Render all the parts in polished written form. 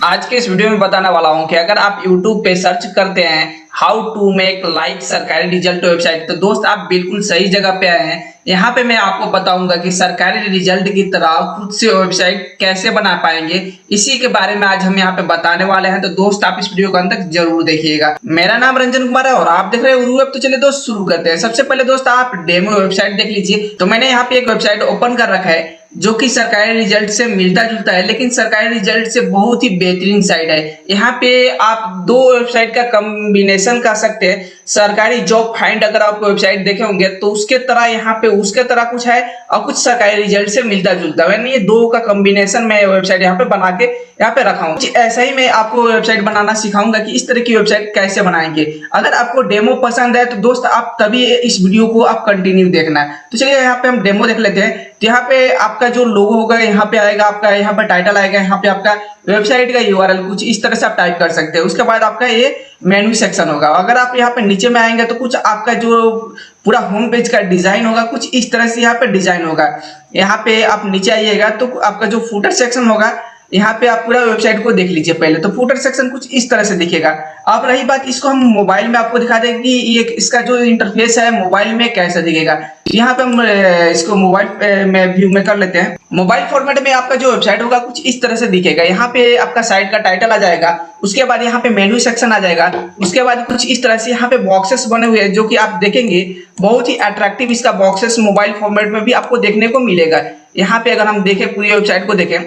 आज के इस वीडियो में बताने वाला हूं कि अगर आप YouTube पे सर्च करते हैं हाउ टू मेक लाइक सरकारी रिजल्ट वेबसाइट, तो दोस्त आप बिल्कुल सही जगह पे आए हैं। यहाँ पे मैं आपको बताऊंगा कि सरकारी रिजल्ट की तरह खुद से वेबसाइट कैसे बना पाएंगे, इसी के बारे में आज हम यहाँ पे बताने वाले हैं। तो दोस्त आप इस वीडियो को अंत तक जरूर देखिएगा। मेरा नाम रंजन कुमार है और आप देख रहे हैं उर्रू वेब। तो चलिए दोस्त शुरू करते हैं। सबसे पहले दोस्त आप डेमो वेबसाइट देख लीजिए। तो मैंने यहाँ पे एक वेबसाइट ओपन कर रखा है जो कि सरकारी रिजल्ट से मिलता जुलता है, लेकिन सरकारी रिजल्ट से बहुत ही बेहतरीन साइट है। यहाँ पे आप दो वेबसाइट का कॉम्बिनेशन कर सकते हैं। सरकारी जॉब फाइंड अगर आप वेबसाइट देखे होंगे तो उसके तरह यहाँ पे उसके तरह कुछ है और कुछ सरकारी रिजल्ट से मिलता जुलता है। यानी ये दो का कॉम्बिनेशन मैं वेबसाइट यहाँ पे बना के यहाँ पे रखा हूँ। ऐसा ही मैं आपको वेबसाइट बनाना सिखाऊंगा कि इस तरह की वेबसाइट कैसे बनाएंगे। अगर आपको डेमो पसंद है तो दोस्त आप तभी इस वीडियो को आप कंटिन्यू देखना है। तो चलिए यहाँ पे हम डेमो देख लेते हैं। तो यहाँ पे आपका जो लोगो होगा यहाँ पे आएगा, आपका यहाँ पे टाइटल आएगा, यहाँ पे आपका वेबसाइट का यूआरएल कुछ इस तरह से आप टाइप कर सकते हैं। उसके बाद आपका ये मेन्यू सेक्शन होगा। अगर आप यहाँ पे नीचे में आएंगे तो कुछ आपका जो पूरा होम पेज का डिजाइन होगा कुछ इस तरह से यहाँ पे डिजाइन होगा। यहाँ पे आप नीचे आइएगा तो आपका जो फुटर सेक्शन होगा यहाँ पे आप पूरा वेबसाइट को देख लीजिए पहले। तो फुटर सेक्शन कुछ इस तरह से दिखेगा। अब रही बात, इसको हम मोबाइल में आपको दिखा देंगे कि ये इसका जो इंटरफेस है मोबाइल में कैसा दिखेगा। यहाँ पे हम इसको मोबाइल में व्यू में कर लेते हैं। मोबाइल फॉर्मेट में आपका जो वेबसाइट होगा कुछ इस तरह से दिखेगा। यहाँ पे आपका साइट का टाइटल आ जाएगा, उसके बाद यहाँ पे मेन्यू सेक्शन आ जाएगा, उसके बाद कुछ इस तरह से यहाँ पे बॉक्सेस बने हुए हैं जो कि आप देखेंगे बहुत ही अट्रैक्टिव इसका बॉक्सेस मोबाइल फॉर्मेट में भी आपको देखने को मिलेगा। यहाँ पे अगर हम देखें पूरी वेबसाइट को देखें,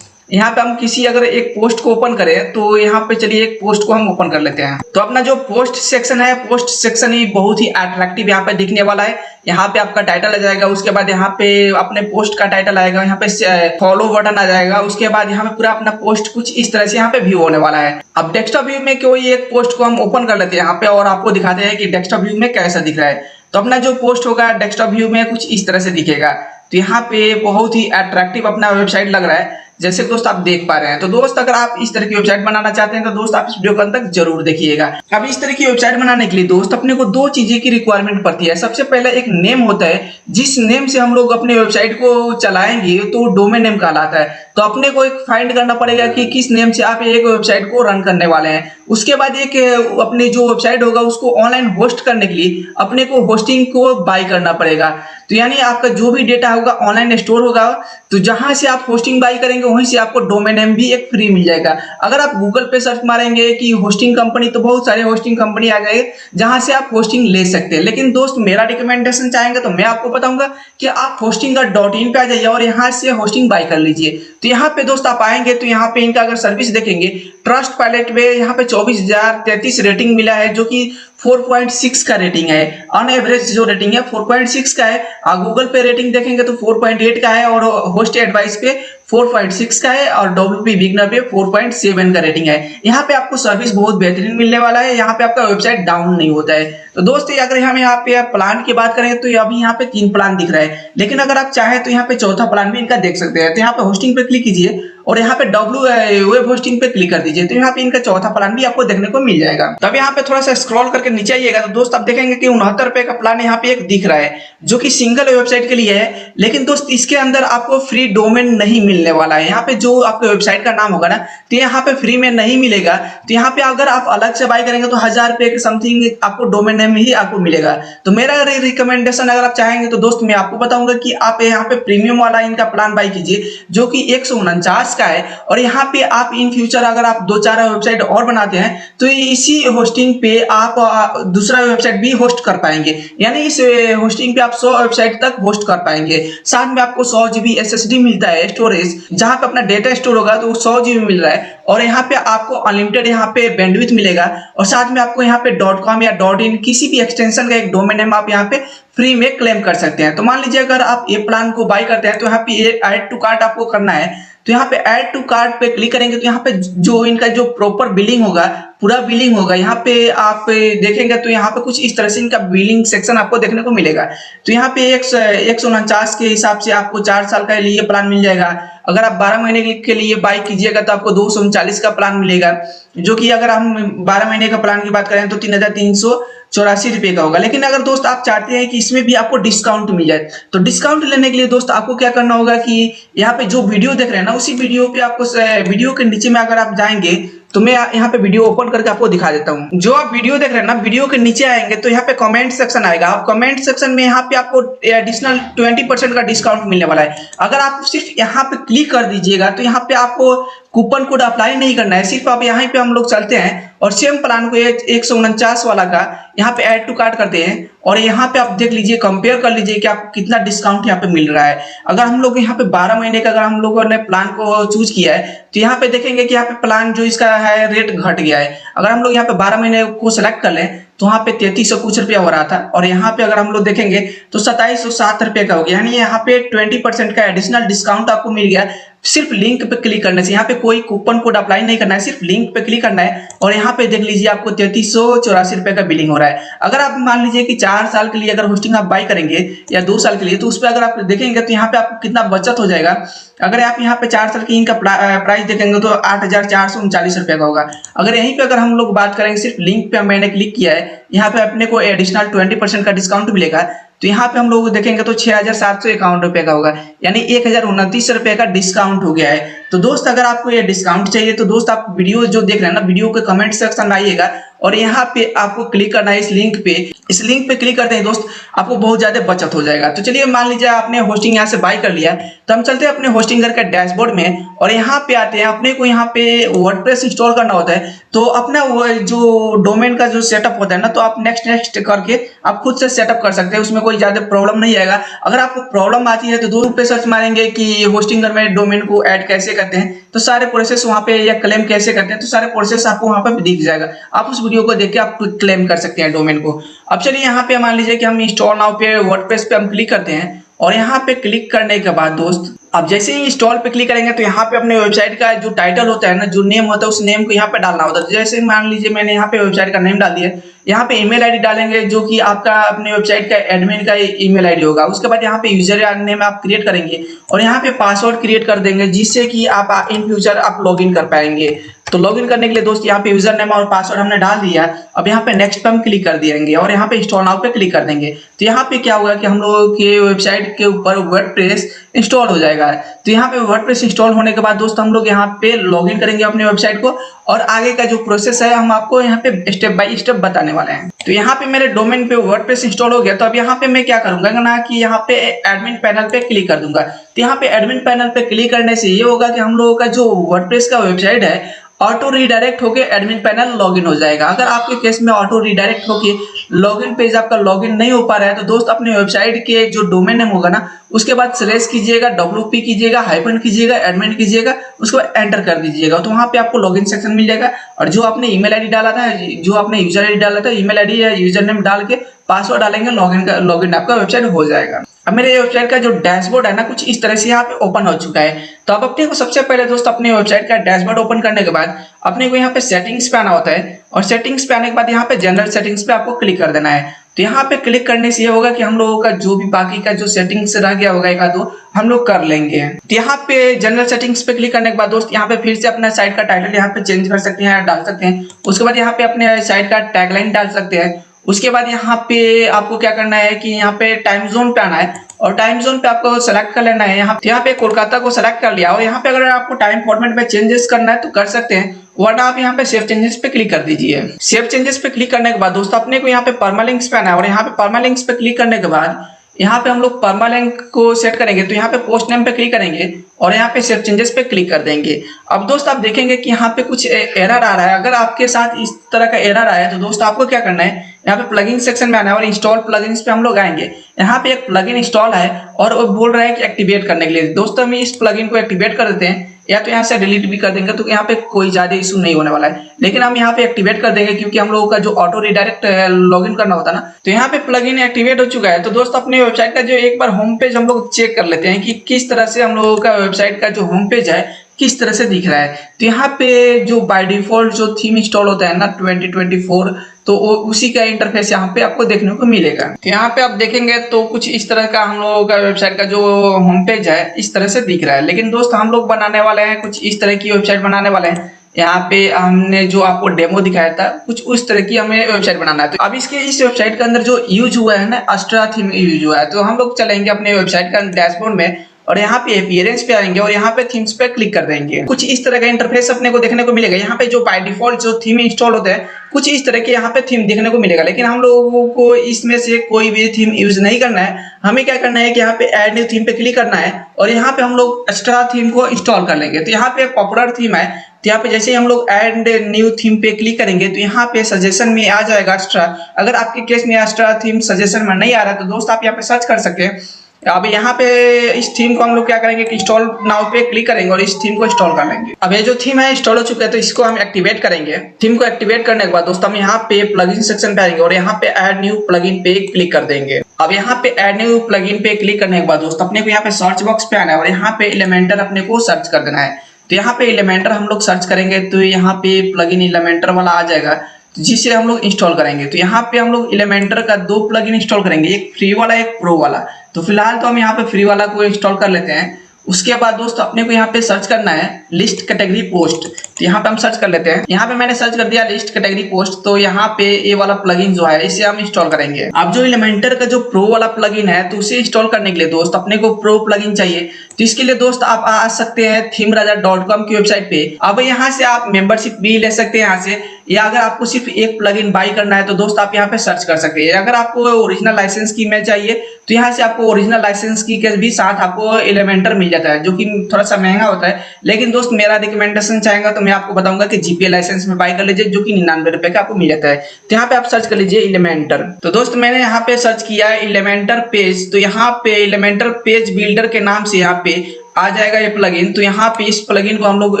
यहाँ पे हम किसी अगर एक पोस्ट को ओपन करें तो यहाँ पे चलिए एक पोस्ट को हम ओपन कर लेते हैं। तो अपना जो पोस्ट सेक्शन है, पोस्ट सेक्शन ही बहुत ही अट्रैक्टिव यहाँ पे दिखने वाला है। यहाँ पे आपका टाइटल आ जाएगा, उसके बाद यहाँ पे अपने पोस्ट का टाइटल आएगा, यहाँ पे फॉलो बटन आ जाएगा, उसके बाद यहाँ पे पूरा अपना पोस्ट कुछ इस तरह से यहाँ पे व्यू होने वाला है। अब डेस्कटॉप व्यू में कोई एक पोस्ट को हम ओपन कर लेते हैं यहाँ पे और आपको दिखाते हैं कि डेस्कटॉप व्यू में कैसा दिख रहा है। तो अपना जो पोस्ट होगा डेस्कटॉप व्यू में कुछ इस तरह से दिखेगा। तो यहाँ पे बहुत ही अट्रैक्टिव अपना वेबसाइट लग रहा है जैसे दोस्त आप देख पा रहे हैं। तो दोस्त अगर आप इस तरह की वेबसाइट बनाना चाहते हैं तो दोस्त आप इस वीडियो को अंत तक जरूर देखिएगा। अब इस तरह की वेबसाइट बनाने के लिए दोस्त अपने को दो चीजें की रिक्वायरमेंट पड़ती है। सबसे पहले एक नेम होता है, जिस नेम से हम लोग अपने वेबसाइट को चलाएंगे तो डोमेन नेम कहलाता है। तो अपने को एक फाइंड करना पड़ेगा कि किस नेम से आप एक वेबसाइट को रन करने वाले हैं। उसके बाद एक अपने जो वेबसाइट होगा उसको ऑनलाइन होस्ट करने के लिए अपने को होस्टिंग को बाय करना पड़ेगा। तो यानी आपका जो भी डेटा होगा ऑनलाइन स्टोर होगा, तो जहां से आप होस्टिंग बाय करेंगे वहीं से आपको डोमेन नेम भी एक फ्री मिल जाएगा। अगर आप गूगल पे सर्च मारेंगे कि होस्टिंग कंपनी तो बहुत सारे होस्टिंग कंपनी आ जाएगी जहां से आप होस्टिंग ले सकते हैं। लेकिन दोस्त मेरा रिकमेंडेशन चाहेंगे तो मैं आपको बताऊंगा कि आप होस्टिंग का .in पे आ जाइए और यहाँ से होस्टिंग बाय कर लीजिए। तो यहाँ पे दोस्त आप आएंगे तो यहाँ पे इनका अगर सर्विस देखेंगे ट्रस्ट पायलट में यहाँ पे 24,033 रेटिंग मिला है जो कि 4.6 का रेटिंग है। ऑन एवरेज जो रेटिंग है 4.6 का है। गूगल पे रेटिंग देखेंगे तो 4.8 का है और होस्ट एडवाइस पे 4.6 का है और WP बिगनर पे 4.7 का रेटिंग है। यहाँ पे आपको सर्विस बहुत बेहतरीन मिलने वाला है। यहाँ पे आपका वेबसाइट डाउन नहीं होता है। तो दोस्त अगर हम यहाँ पे प्लान की बात करें तो अभी यहाँ पे 3 प्लान दिख रहा है, लेकिन अगर आप चाहें तो यहाँ पे चौथा प्लान भी इनका देख सकते हैं। तो यहाँ पे होस्टिंग पे क्लिक कीजिए और यहाँ पे वेब होस्टिंग पे क्लिक कर दीजिए। तो यहाँ पे इनका चौथा प्लान भी आपको देखने को मिल जाएगा। तब यहाँ पे थोड़ा सा स्क्रॉल करके नीचे आइएगा तो दोस्त आप देखेंगे कि 69 रुपए का प्लान यहाँ पे एक दिख रहा है जो कि सिंगल वेबसाइट के लिए है। लेकिन दोस्त इसके अंदर आपको फ्री डोमेन नहीं मिलने वाला है। यहाँ पे जो आपके वेबसाइट का नाम होगा ना तो यहाँ पे फ्री में नहीं मिलेगा। तो यहाँ पे अगर आप अलग से बाय करेंगे तो 1000 रुपए के समथिंग आपको डोमेन नेम ही आपको मिलेगा। तो मेरा रिकमेंडेशन अगर आप चाहेंगे तो दोस्त मैं आपको बताऊंगा कि आप यहाँ पे प्रीमियम वाला इनका प्लान बाय कीजिए जो कि 149 का है। और यहाँ पे आप इन फ्यूचर अगर आप 2-4 वेबसाइट और बनाते हैं तो इसी होस्टिंग पे आप दूसरा वेबसाइट भी होस्ट कर पाएंगे। यानी इस होस्टिंग पे आप 100 वेबसाइट तक होस्ट कर पाएंगे। साथ में आपको 100 GB SSD मिलता है स्टोरेज, जहां पे अपना डेटा स्टोर होगा तो 100 GB मिल रहा है। और यहाँ पे आपको अनलिमिटेड यहाँ पे बैंडविड्थ मिलेगा और साथ में आपको यहाँ पे .com या .in किसी भी एक्सटेंशन का एक डोमेन नेम आप यहाँ पे फ्री में क्लेम कर सकते हैं। तो मान लीजिए अगर आप ये प्लान को बाय करते हैं तो यहाँ पे ऐड टू कार्ट आपको करना है। तो यहाँ पे ऐड टू कार्ट पे क्लिक करेंगे तो यहाँ पे जो इनका जो प्रॉपर बिलिंग होगा पूरा बिलिंग होगा। यहाँ पे आप देखेंगे तो यहाँ पे कुछ इस तरह से इनका बिलिंग सेक्शन आपको देखने को मिलेगा। तो यहाँ पे 149 के हिसाब से आपको 4 साल का लिए प्लान मिल जाएगा। अगर आप 12 महीने के लिए बाय कीजिएगा तो आपको 239 का प्लान मिलेगा, जो कि अगर हम 12 महीने का प्लान की बात करें तो 3300 ₹84 का होगा। लेकिन अगर दोस्त आप चाहते हैं कि इसमें भी आपको डिस्काउंट मिल जाए, तो डिस्काउंट लेने के लिए दोस्त आपको क्या करना होगा कि यहाँ पे जो वीडियो देख रहे हैं ना, उसी वीडियो पे आपको वीडियो के नीचे में अगर आप जाएंगे तो मैं यहाँ पे वीडियो ओपन करके आपको दिखा देता हूँ। जो आप वीडियो देख रहे हैं ना, वीडियो के नीचे आएंगे तो यहाँ पे कमेंट सेक्शन आएगा। आप कमेंट सेक्शन में यहाँ पे आपको एडिशनल 20% का डिस्काउंट मिलने वाला है। अगर आप सिर्फ यहाँ पे क्लिक कर दीजिएगा तो यहाँ पे आपको कूपन कोड अप्लाई नहीं करना है, सिर्फ आप यहाँ पे हम लोग चलते हैं और सेम प्लान को 149 वाला का यहाँ पे ऐड टू कार्ट करते हैं और यहाँ पे आप देख लीजिए, कंपेयर कर लीजिए कि आपको कितना डिस्काउंट यहाँ पे मिल रहा है। अगर हम लोग यहाँ पे 12 महीने का अगर हम लोगों ने प्लान को चूज किया है तो यहाँ पे देखेंगे कि यहाँ पे प्लान जो इसका है रेट घट गया है। अगर हम लोग यहाँ पे 12 महीने को सिलेक्ट कर लें तो वहाँ पे 3300 कुछ रुपया हो रहा था और यहाँ पे अगर हम लोग देखेंगे तो 2707 रुपये का हो गया। यानी यहाँ पे 20% का एडिशनल डिस्काउंट आपको मिल गया सिर्फ लिंक पे क्लिक करने से। यहाँ पे कोई कूपन कोड अप्लाई नहीं करना है, सिर्फ लिंक पे क्लिक करना है और यहाँ पे देख लीजिए आपको 3384 रुपये का बिलिंग हो रहा है। अगर आप मान लीजिए कि 4 साल के लिए अगर होस्टिंग आप बाई करेंगे या 2 साल के लिए, तो उस पर अगर आप देखेंगे तो यहाँ पे आपको कितना बचत हो जाएगा। अगर आप यहाँ पे 4 साल की इनका प्राइस देखेंगे तो 8439 रुपये का होगा। अगर यहीं पे अगर हम लोग बात करेंगे, सिर्फ लिंक पे मैंने क्लिक किया है, यहाँ पे अपने को एडिशनल 20% का डिस्काउंट मिलेगा, तो यहाँ पे हम लोग देखेंगे तो 6751 रुपये का होगा। यानी 1029 रुपये का डिस्काउंट हो गया है। तो दोस्त अगर आपको ये डिस्काउंट चाहिए तो दोस्त आप वीडियो जो देख रहे हैं ना, वीडियो के कमेंट सेक्शन में आइएगा और यहाँ पे आपको क्लिक करना है इस लिंक पे। इस लिंक पे क्लिक करते हैं दोस्त आपको बहुत ज्यादा बचत हो जाएगा। तो चलिए मान लीजिए आपने होस्टिंग यहाँ से बाय कर लिया, तो हम चलते हैं अपने होस्टिंगर के डैशबोर्ड में और यहाँ पे आते हैं। अपने को यहाँ पे वर्डप्रेस इंस्टॉल करना होता है, तो अपना वो जो डोमेन का जो सेटअप होता है ना, तो आप नेक्स्ट करके आप खुद से सेटअप कर सकते हैं, उसमें कोई ज्यादा प्रॉब्लम नहीं आएगा। अगर आपको प्रॉब्लम आती है तो दो पे सर्च मारेंगे कि होस्टिंगर में डोमेन को ऐड कैसे करते हैं, तो सारे प्रोसेस वहाँ पे, या क्लेम कैसे करते हैं, तो सारे प्रोसेस आपको वहाँ पे दिख जाएगा। आप उस वीडियो को देख के आप क्लेम कर सकते हैं डोमेन को। अब चलिए यहाँ पे मान लीजिए कि हम इंस्टॉल नाउ पे वर्डप्रेस पे हम क्लिक करते हैं और यहाँ पे क्लिक करने के बाद दोस्त अब जैसे ही इंस्टॉल पे क्लिक करेंगे तो यहाँ पे अपने वेबसाइट का जो टाइटल होता है ना, जो नेम होता है, उस नेम को यहाँ पे डालना होता है। जैसे मान लीजिए मैंने यहाँ पे वेबसाइट का नेम डाल दिया, यहाँ पे ईमेल आईडी डालेंगे जो कि आपका अपने वेबसाइट का एडमिन का ईमेल आईडी होगा। उसके बाद यहाँ पे यूजर नेम आप क्रिएट करेंगे और यहाँ पे पासवर्ड क्रिएट कर देंगे, जिससे कि आप इन फ्यूचर आप लॉगिन कर पाएंगे। तो लॉगिन करने के लिए दोस्त यहाँ पे यूजर नेम और पासवर्ड हमने डाल दिया। अब यहाँ पे नेक्स्ट पे हम क्लिक कर देंगे और यहाँ पे इंस्टॉल नाउ पे क्लिक कर देंगे। तो यहाँ पे क्या होगा कि हम लोगों के वेबसाइट के ऊपर वर्डप्रेस इंस्टॉल हो जाएगा। तो यहाँ पे वर्डप्रेस इंस्टॉल होने के बाद दोस्त हम लोग यहाँ पे लॉगिन करेंगे अपने वेबसाइट को और आगे का जो प्रोसेस है हम आपको यहाँ पे स्टेप बाय स्टेप बताने वाले हैं। तो यहाँ पे मेरे डोमेन पे वर्डप्रेस इंस्टॉल हो गया। तो अब यहाँ पे मैं क्या करूंगा ना कि यहाँ पे एडमिन पैनल पे क्लिक कर दूंगा। तो यहाँ पे एडमिन पैनल पे क्लिक करने से ये होगा कि हम लोगों का जो वर्डप्रेस का वेबसाइट है ऑटो रिडायरेक्ट होके एडमिन पैनल लॉगिन हो जाएगा। अगर आपके केस में ऑटो रिडायरेक्ट होके लॉगिन पेज आपका लॉगिन नहीं हो पा रहा है, तो दोस्त अपने वेबसाइट के जो डोमेन नेम होगा ना, उसके बाद स्लैश कीजिएगा, WP कीजिएगा, हाइफन कीजिएगा, एडमिन कीजिएगा, उसको एंटर कर दीजिएगा। तो वहां पे आपको लॉगिन सेक्शन मिल जाएगा और जो आपने ईमेल आईडी डाला था, जो आपने यूजर आईडी डाला था, ईमेल आईडी या यूजर नेम डाल के पासवर्ड डालेंगे, लॉगिन आपका वेबसाइट हो जाएगा। अब मेरे वेबसाइट का जो डैशबोर्ड है ना, कुछ इस तरह से यहाँ पे ओपन हो चुका है। तो अब अपने को सबसे पहले दोस्त अपने वेबसाइट का डैशबोर्ड ओपन करने के बाद अपने को यहाँ पे सेटिंग्स पे आना होता है और सेटिंग्स पे आने के बाद यहाँ पे जनरल सेटिंग्स पे आपको क्लिक कर देना है। तो यहाँ पे क्लिक करने से ये होगा कि हम लोगों का जो भी बाकी का जो सेटिंग्स रह गया होगा एक आधो हम लोग कर लेंगे। तो यहाँ पे जनरल सेटिंग्स पे क्लिक करने के बाद दोस्त यहाँ पे फिर से अपना साइट का टाइटल यहाँ पे चेंज कर सकते हैं, डाल सकते हैं। उसके बाद यहाँ पे अपने साइट का टैगलाइन डाल सकते हैं। उसके बाद यहाँ पे आपको क्या करना है कि यहाँ पे टाइम जोन पे आना है और टाइम जोन पे आपको सेलेक्ट कर लेना है। यहाँ पे कोलकाता को सेलेक्ट कर लिया और यहाँ पे अगर आपको टाइम फॉर्मेट में चेंजेस करना है तो कर सकते हैं, वरना आप यहाँ पे सेव चेंजेस पे क्लिक कर दीजिए। सेव चेंजेस पे क्लिक करने के बाद दोस्तों अपने को यहाँ पे परमालिंक्स पे आना है और यहाँ पे परमालिंक्स पे क्लिक करने के बाद यहाँ पे हम लोग परमालिंक को सेट करेंगे। तो यहाँ पे पोस्ट नेम पे क्लिक करेंगे और यहाँ पे सेव चेंजेस पे क्लिक कर देंगे। अब दोस्त आप देखेंगे कि यहाँ पे कुछ एरर आ रहा है। अगर आपके साथ इस तरह का एरर आया है तो दोस्त आपको क्या करना है, यहाँ पे प्लगइन सेक्शन में आना है और इंस्टॉल प्लगइन्स पे हम लोग आएंगे। यहाँ पे एक प्लगइन इंस्टॉल है और वो बोल रहा है कि एक्टिवेट करने के लिए। दोस्तों हम इस प्लगइन को एक्टिवेट कर देते हैं, या तो यहाँ से डिलीट भी कर देंगे तो यहाँ पे कोई ज्यादा इशू नहीं होने वाला है। लेकिन हम यहाँ पे एक्टिवेट कर देंगे क्योंकि हम लोगों का जो ऑटो रिडायरेक्ट लॉगिन करना होता है ना, तो यहाँ पे प्लगइन एक्टिवेट हो चुका है। तो दोस्त अपने वेबसाइट का जो एक बार होम पेज हम लोग चेक कर लेते हैं कि किस तरह से हम लोगों का वेबसाइट का जो होम पेज है किस तरह से दिख रहा है। तो यहाँ पे जो बाय डिफॉल्ट जो थीम इंस्टॉल होता है ना 2024, तो उसी का इंटरफेस यहाँ पे आपको देखने को मिलेगा। तो यहाँ पे आप देखेंगे तो कुछ इस तरह का हम लोगों का वेबसाइट का जो होम पेज है इस तरह से दिख रहा है। लेकिन दोस्त हम लोग बनाने वाले हैं कुछ इस तरह की वेबसाइट बनाने वाले हैं। यहाँ पे हमने जो आपको डेमो दिखाया था कुछ उस तरह की हमें वेबसाइट बनाना है। तो अब इसके इस वेबसाइट के अंदर जो यूज हुआ है ना, अस्ट्रा थीम यूज हुआ है। तो हम लोग चलेंगे अपने वेबसाइट का डैशबोर्ड में और यहाँ पे अपीयरेंस पे आएंगे और यहाँ पे थीम्स पे क्लिक कर देंगे। कुछ इस तरह का इंटरफेस अपने को देखने को मिलेगा। यहाँ पे जो बाय डिफॉल्ट जो थीम इंस्टॉल होते हैं कुछ इस तरह के यहाँ पे थीम देखने को मिलेगा, लेकिन हम लोगों को इसमें से कोई भी थीम यूज नहीं करना है। हमें क्या करना है कि यहाँ पे ऐड न्यू थीम पे क्लिक करना है और यहाँ पे हम लोग एक्स्ट्रा थीम को इंस्टॉल कर लेंगे। तो यहाँ पे पॉपुलर थीम है, तो यहाँ पे जैसे ही हम लोग ऐड न्यू थीम पे क्लिक करेंगे तो यहाँ पे सजेशन में आ जाएगा एक्स्ट्रा। अगर आपके केस में एक्स्ट्रा थीम सजेशन में नहीं आ रहा है तो दोस्त आप यहाँ पे सर्च कर सकते हैं। अब यहाँ पे इस थीम को हम लोग क्या करेंगे कि इंस्टॉल नाउ पे क्लिक करेंगे और इस थीम को इंस्टॉल कर लेंगे। अब ये जो थीम है इंस्टॉल हो चुका है तो इसको हम एक्टिवेट करेंगे। थीम को एक्टिवेट करने के बाद दोस्तों हम यहाँ पे प्लगइन सेक्शन पे आएंगे और यहाँ पे ऐड न्यू प्लगइन पे क्लिक कर देंगे। अब यहाँ पे ऐड न्यू प्लगइन पे क्लिक करने के बाद दोस्तों अपने को यहाँ पे सर्च बॉक्स पे आना है और यहाँ पे एलिमेंटर अपने को सर्च कर देना है। तो यहाँ पे एलिमेंटर हम लोग सर्च करेंगे तो यहाँ पे प्लगइन एलिमेंटर वाला आ जाएगा जिसे हम लोग इंस्टॉल करेंगे। तो यहाँ पे हम लोग एलिमेंटर का दो प्लगइन इंस्टॉल करेंगे, एक फ्री वाला एक प्रो वाला। तो फिलहाल तो हम यहाँ पे फ्री वाला को इंस्टॉल कर लेते हैं। उसके बाद दोस्त अपने को यहाँ पे सर्च करना है लिस्ट कैटेगरी पोस्ट। तो यहाँ पे हम सर्च कर लेते हैं। यहाँ पे मैंने सर्च कर दिया लिस्ट कैटेगरी पोस्ट। तो यहाँ पे ये वाला प्लगइन जो है इसे हम इंस्टॉल करेंगे। अब जो एलिमेंटर का जो प्रो वाला प्लगइन है तो उसे इंस्टॉल करने के लिए दोस्त अपने को प्रो प्लगइन चाहिए। तो इसके लिए दोस्त आप आ सकते हैं themeraja.com की वेबसाइट पे। अब यहाँ से आप मेंबरशिप भी ले सकते हैं यहाँ से, या अगर आपको सिर्फ एक प्लगइन बाई करना है तो दोस्त आप यहाँ पे सर्च कर सकते हैं। अगर आपको ओरिजिनल लाइसेंस की में चाहिए तो यहाँ से आपको ओरिजिनल लाइसेंस की के भी साथ आपको एलिमेंटर मिल जाता है, जो कि थोड़ा सा महंगा होता है। लेकिन दोस्त मेरा रिकमेंडेशन चाहेगा तो मैं आपको बताऊंगा कि जीपीए लाइसेंस में बाई कर लीजिए, जो कि 99 रुपए का आपको मिल जाता है। तो यहाँ पे आप सर्च कर लीजिए एलिमेंटर। तो दोस्त मैंने यहाँ पे सर्च किया है एलिमेंटर पेज। तो यहाँ पे एलिमेंटर पेज बिल्डर के नाम से यहाँ पे आ जाएगा ये प्लगइन। तो यहाँ पे इस प्लगइन को हम लोग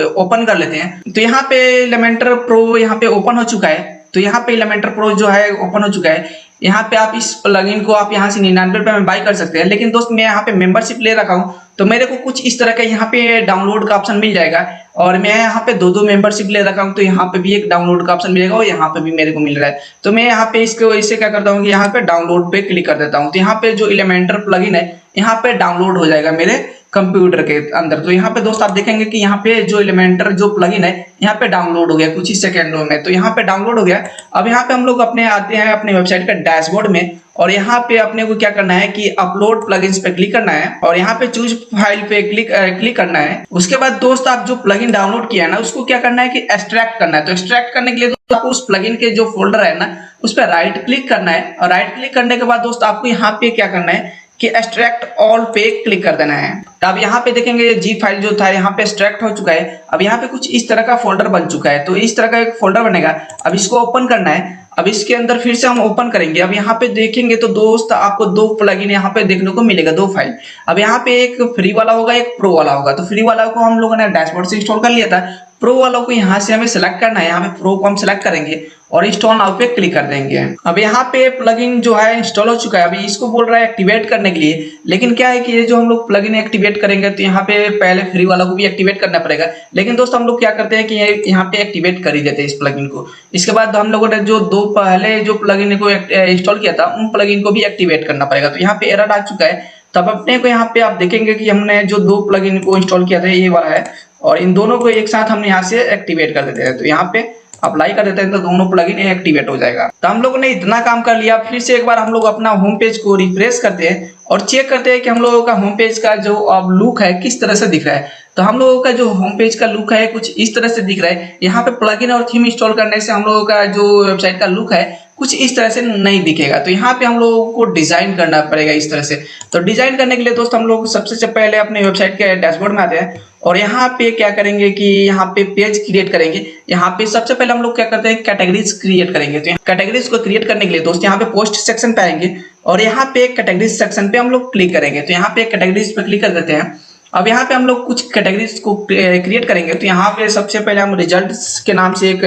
ओपन कर लेते हैं। तो यहाँ पे एलिमेंटर प्रो यहाँ पे ओपन हो चुका है। तो यहाँ पे एलिमेंटर प्रो जो है ओपन हो चुका है। यहाँ पे आप इस प्लगइन को आप यहाँ से 99 रुपए में बाई कर सकते हैं। लेकिन दोस्त मैं यहाँ पे मेंबरशिप ले रखा हूँ तो मेरे को कुछ इस तरह का यहाँ पे डाउनलोड का ऑप्शन मिल जाएगा और मैं यहाँ पे दो मेंबरशिप ले रखा हूँ। तो यहाँ पे भी एक डाउनलोड का ऑप्शन मिलेगा और यहाँ पे भी मेरे को मिल रहा है। तो मैं यहाँ पे इसको इसे क्या करता हूँ कि यहाँ पे डाउनलोड पे क्लिक कर देता हूँ। तो यहाँ पे जो एलिमेंटर प्लगइन है यहाँ पे डाउनलोड हो जाएगा मेरे कंप्यूटर के अंदर। तो यहाँ पे दोस्त आप देखेंगे कि यहाँ पे जो एलिमेंटर जो प्लगइन है यहाँ पे डाउनलोड हो गया कुछ ही सेकंडों में। तो यहाँ पे डाउनलोड हो गया। अब यहाँ पे हम लोग अपने आते हैं अपने वेबसाइट का डैशबोर्ड में और यहाँ पे अपने को क्या करना है कि अपलोड प्लगइन्स पे क्लिक करना है और यहाँ पे चूज फाइल पे क्लिक करना है। उसके बाद दोस्त आप जो प्लगइन डाउनलोड किया है ना उसको क्या करना है कि एक्सट्रैक्ट करना है। तो एक्सट्रैक्ट करने के लिए दोस्त आपको उस प्लगइन के जो फोल्डर है ना उस पर राइट क्लिक करना है और राइट क्लिक करने के बाद दोस्त आपको यहाँ पे क्या करना है कि एक्सट्रैक्ट ऑल पे क्लिक कर देना है। तो अब यहाँ पे देखेंगे ये जी फाइल जो था यहाँ पे एक्सट्रैक्ट हो चुका है। अब यहाँ पे कुछ इस तरह का फोल्डर बन चुका है। तो इस तरह का एक फोल्डर बनेगा। अब इसको ओपन करना है। अब इसके अंदर फिर से हम ओपन करेंगे। अब यहाँ पे देखेंगे तो दोस्त आपको दो प्लगइन यहाँ पे देखने को मिलेगा, दो फाइल। अब यहाँ पे एक फ्री वाला होगा एक प्रो वाला होगा। तो फ्री वाला को हम लोगों ने डैशबोर्ड से इंस्टॉल कर लिया था। प्रो वालों को यहाँ से हमें सिलेक्ट करना है। यहाँ पे प्रो को हम सिलेक्ट करेंगे और इंस्टॉल नाउ पे क्लिक कर देंगे। अब यहाँ पे प्लगइन जो है इंस्टॉल हो चुका है। अभी इसको बोल रहा है एक्टिवेट करने के लिए, लेकिन क्या है कि ये जो हम लोग प्लगइन एक्टिवेट करेंगे तो यहाँ पे पहले फ्री वाला को भी एक्टिवेट करना पड़ेगा। लेकिन दोस्त हम लोग क्या करते हैं कि यहाँ पे एक्टिवेट कर ही देते हैं इस प्लगइन को। इसके बाद हम लोगों ने जो दो पहले जो प्लगइन को इंस्टॉल किया था उन प्लगइन को भी एक्टिवेट करना पड़ेगा। तो यहाँ पे एरर आ चुका है। तब अपने को यहाँ पे आप देखेंगे कि हमने जो दो प्लगइन को इंस्टॉल किया था ये वाला है और इन दोनों को एक साथ हम यहाँ से एक्टिवेट कर देते हैं। तो यहाँ पे अप्लाई कर देते हैं तो दोनों प्लगइन एक्टिवेट हो जाएगा। तो हम लोगों ने इतना काम कर लिया। फिर से एक बार हम लोग अपना होम पेज को रिफ्रेश करते हैं और चेक करते हैं कि हम लोगों का होम पेज का जो अब लुक है किस तरह से दिख रहा है। तो हम लोगों का जो होम पेज का लुक है कुछ इस तरह से दिख रहा है। यहाँ पे प्लगइन और थीम इंस्टॉल करने से हम लोगों का जो वेबसाइट का लुक है कुछ इस तरह से नहीं दिखेगा। तो यहाँ पे हम लोगों को डिजाइन करना पड़ेगा इस तरह से। तो डिजाइन करने के लिए दोस्त हम लोग सबसे पहले अपने वेबसाइट के डैशबोर्ड में आते हैं और यहाँ पे क्या करेंगे कि यहाँ पे पेज क्रिएट करेंगे। यहाँ पे सबसे पहले हम लोग क्या करते हैं कैटेगरीज क्रिएट करेंगे। तो कैटेगरीज को क्रिएट करने के लिए दोस्त यहाँ पे पोस्ट सेक्शन पे आएंगे और यहाँ पे कैटेगरीज सेक्शन पे हम लोग क्लिक करेंगे। तो यहाँ पे कैटेगरीज पे क्लिक कर देते हैं। अब यहाँ पे हम लोग कुछ कैटेगरीज को क्रिएट करेंगे। तो यहाँ पे सबसे पहले हम रिजल्ट्स के नाम से एक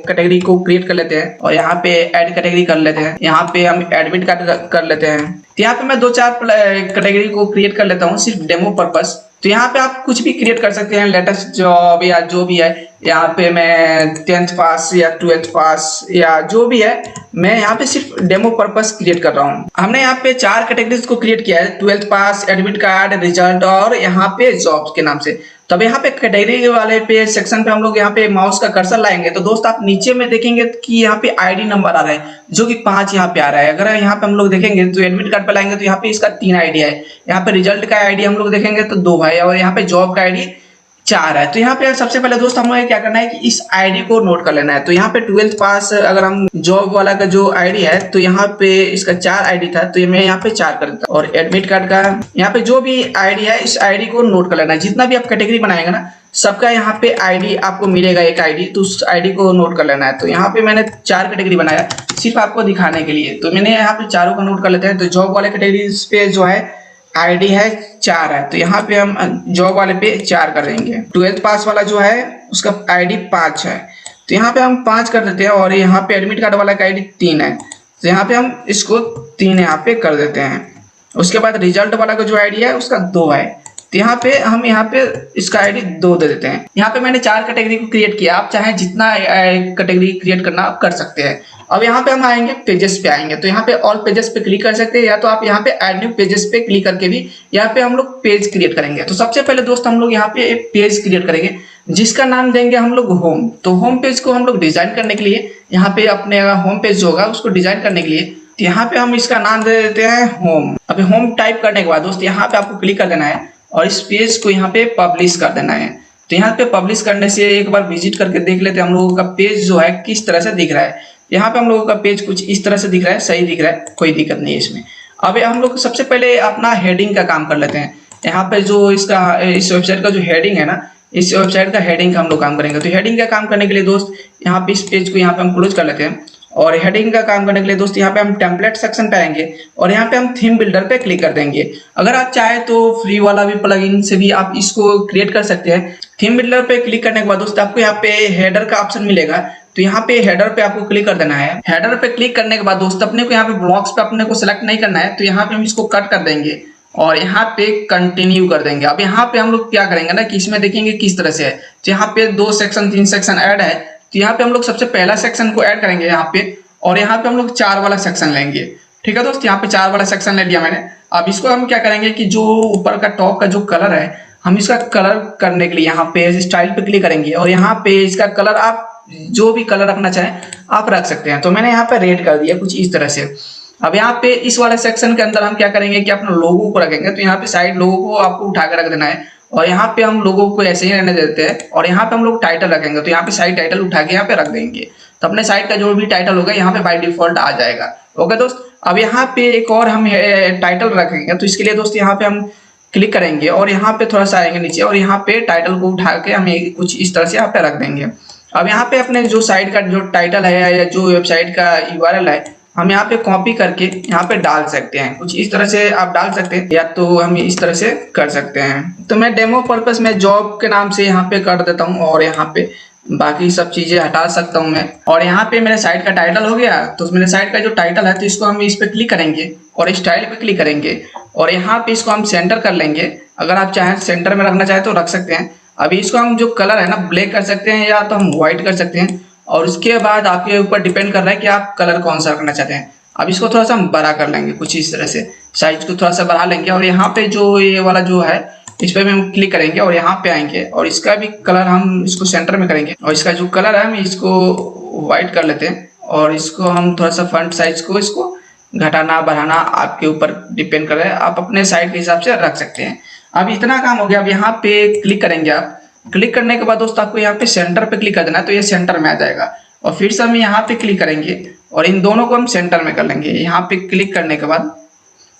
कैटेगरी को क्रिएट कर लेते हैं और यहाँ पे ऐड कैटेगरी कर लेते हैं। यहाँ पे हम एडमिट कार्ड कर लेते हैं। तो यहाँ पे मैं 2-4 कैटेगरी को क्रिएट कर लेता हूँ सिर्फ डेमो पर्पस। तो यहाँ पे आप कुछ भी क्रिएट कर सकते हैं, लेटेस्ट जॉब या जो भी है यहाँ पे मैं 10th पास या 12th पास या जो भी है, मैं यहाँ पे सिर्फ डेमो पर्पस क्रिएट कर रहा हूँ। हमने यहाँ पे 4 कैटेगरीज को क्रिएट किया है, 12th पास, एडमिट कार्ड, रिजल्ट और यहाँ पे जॉब्स के नाम से। तब यहाँ पे कैटेगरी वाले पे सेक्शन पे हम लोग यहाँ पे माउस का कर्सर लाएंगे तो दोस्त आप नीचे में देखेंगे कि यहाँ पे आईडी नंबर आ रहा है जो कि 5 यहाँ पे आ रहा है। अगर यहाँ पे हम लोग देखेंगे तो एडमिट कार्ड पे लाएंगे तो यहाँ पे इसका 3 आईडी है, यहाँ पे रिजल्ट का आईडी हम लोग देखेंगे तो 2 है और यहाँ पे जॉब का आईडी 4 है। तो यहाँ पे सबसे पहले दोस्त हम लोग क्या करना है कि इस आईडी को नोट कर लेना है। तो यहाँ पे 12th पास अगर हम जॉब वाला का जो आईडी है तो यहाँ पे इसका 4 आईडी था तो मैं यहाँ पे 4 कर देता हूँ। और एडमिट कार्ड का यहाँ पे जो भी आईडी है इस आईडी को नोट कर लेना है। जितना भी आप कैटेगरी बनाएंगे ना सबका यहाँ पे आईडी आपको मिलेगा, एक आईडी, तो उस आईडी को नोट कर लेना है। तो यहाँ पे मैंने 4 कैटेगरी बनाया सिर्फ आपको दिखाने के लिए, तो मैंने यहाँ पे चारों का नोट कर लेते हैं। तो जॉब वाले कैटेगरी पे जो है आईडी है 4 है तो यहाँ पे हम जॉब वाले पे 4 करेंगे। 12th पास वाला जो है उसका आईडी 5 है तो यहाँ पे हम 5 कर देते हैं। और यहाँ पे एडमिट कार्ड वाला का आईडी 3 है तो यहाँ पे हम इसको 3 यहाँ पे कर देते हैं। उसके बाद रिजल्ट वाला का जो आईडी है उसका 2 है तो यहाँ पे हम यहाँ पे इसका आईडी 2 दे देते हैं। यहाँ पे मैंने 4 कैटेगरी को क्रिएट किया, आप चाहे जितना कैटेगरी क्रिएट करना आप कर सकते हैं। अब यहाँ पे हम आएंगे पेजेस पे आएंगे तो यहाँ पे ऑल पेजेस पे क्लिक कर सकते हैं या तो आप यहाँ पे ऐड न्यू पेजेस पे क्लिक करके भी यहाँ पे हम लोग पेज क्रिएट करेंगे। तो सबसे पहले दोस्त हम लोग यहाँ पे एक पेज क्रिएट करेंगे जिसका नाम देंगे हम लोग होम। तो होम पेज को हम लोग डिजाइन करने के लिए यहाँ पे अपने होम पेज जो होगा उसको डिजाइन करने के लिए यहाँ पे हम इसका नाम दे देते हैं होम। अभी होम टाइप करने के बाद दोस्त यहाँ पे आपको क्लिक कर देना है और इस पेज को यहाँ पे पब्लिश कर देना है। तो यहाँ पे पब्लिश करने से एक बार विजिट करके देख लेते हैं हम लोगों का पेज जो है किस तरह से दिख रहा है। यहाँ पे हम लोगों का पेज कुछ इस तरह से दिख रहा है, सही दिख रहा है, कोई दिक्कत नहीं है इसमें। अब हम लोग सबसे पहले अपना हेडिंग का काम कर लेते हैं। यहाँ पे जो इसका इस वेबसाइट का जो हेडिंग है ना, इस वेबसाइट का हेडिंग का हम लोग काम करेंगे। तो हेडिंग का काम करने के लिए दोस्त यहाँ पे इस पेज को यहाँ पे हम क्लोज कर लेते हैं। और हेडिंग का काम करने के लिए दोस्त यहाँ पे हम टेम्पलेट सेक्शन पे आएंगे और यहाँ पे हम थीम बिल्डर पे क्लिक कर देंगे। अगर आप चाहे तो फ्री वाला भी प्लगइन से भी आप इसको क्रिएट कर सकते हैं। थीम बिल्डर पे क्लिक करने के बाद दोस्त आपको यहाँ पे हेडर का ऑप्शन मिलेगा तो यहाँ पे हेडर पे आपको क्लिक कर देना है। हेडर पे क्लिक करने के बाद दोस्त अपने को यहाँ पे ब्लॉक्स पे अपने को सिलेक्ट नहीं करना है तो यहाँ पे हम इसको कट कर देंगे और यहाँ पे कंटिन्यू कर देंगे। अब यहाँ पे हम लोग क्या करेंगे ना कि इसमें देखेंगे किस तरह से है। तो यहाँ पे 2 सेक्शन 3 सेक्शन ऐड है तो यहाँ पे हम लोग सबसे पहला सेक्शन को ऐड करेंगे यहाँ पे और यहाँ पे हम लोग 4 वाला सेक्शन लेंगे। ठीक है दोस्त, यहाँ पे 4 वाला सेक्शन ले लिया मैंने। अब इसको हम क्या करेंगे कि जो ऊपर का टॉप का जो कलर है हम इसका कलर करने के लिए यहाँ पे स्टाइल पे क्लिक करेंगे और यहाँ पे इसका कलर आप जो भी कलर रखना चाहें आप रख सकते हैं। तो मैंने यहाँ पे रेड कर दिया कुछ इस तरह से। अब यहाँ पे इस वाले सेक्शन के अंदर हम क्या करेंगे कि अपना लोगो को रखेंगे। तो यहाँ पे साइड लोगो को आपको उठा के रख देना है और यहाँ पे हम लोगों को ऐसे ही रहने देते हैं और यहाँ पे हम लोग टाइटल रखेंगे। तो यहाँ पे साइड टाइटल उठा के यहाँ पे रख देंगे तो अपने साइड का जो भी टाइटल होगा यहाँ पे बाय डिफॉल्ट आ जाएगा। ओके दोस्त, अब यहाँ पे एक और हम टाइटल रखेंगे तो इसके लिए दोस्त यहाँ पे हम क्लिक करेंगे और यहाँ पे थोड़ा सा आएंगे नीचे और यहाँ पे टाइटल को उठा के हम कुछ इस तरह से यहाँ पे रख देंगे। अब यहाँ पे अपने जो साइट का जो टाइटल है या जो वेबसाइट का URL है हम यहाँ पे कॉपी करके यहाँ पे डाल सकते हैं। कुछ इस तरह से आप डाल सकते हैं या तो हम इस तरह से कर सकते हैं। तो मैं डेमो पर्पस में जॉब के नाम से यहाँ पे कर देता हूँ और यहाँ पे बाकी सब चीजें हटा सकता हूँ मैं। और यहाँ पे मेरे साइट का टाइटल हो गया तो मेरे साइट का जो टाइटल है तो इसको हम इस पे क्लिक करेंगे और स्टाइल पे क्लिक करेंगे और यहाँ पे इसको हम सेंटर कर लेंगे। अगर आप चाहें सेंटर में रखना चाहे तो रख सकते हैं। अभी इसको हम जो कलर है ना ब्लैक कर सकते हैं या तो हम व्हाइट कर सकते हैं और उसके बाद आपके ऊपर डिपेंड कर रहा है कि आप कलर कौन सा रखना चाहते हैं। अब इसको थोड़ा सा हम बड़ा कर लेंगे कुछ इस तरह से, साइज को थोड़ा सा बढ़ा लेंगे और यहाँ पे जो ये वाला जो है इस पर हम क्लिक करेंगे और यहाँ पे आएंगे और इसका भी कलर हम इसको सेंटर में करेंगे और इसका जो कलर है हम इसको व्हाइट कर लेते हैं और इसको हम थोड़ा सा फ्रंट साइज को इसको घटाना बढ़ाना आपके ऊपर डिपेंड कर रहा है, आप अपने साइड के हिसाब से रख सकते हैं। अब इतना काम हो गया। अब यहाँ पे क्लिक करेंगे, आप क्लिक करने के बाद दोस्त आपको यहाँ पे सेंटर पे क्लिक कर देना है तो ये सेंटर में आ जाएगा और फिर से हम यहाँ पे क्लिक करेंगे और इन दोनों को हम सेंटर में कर लेंगे। यहाँ पे क्लिक करने के बाद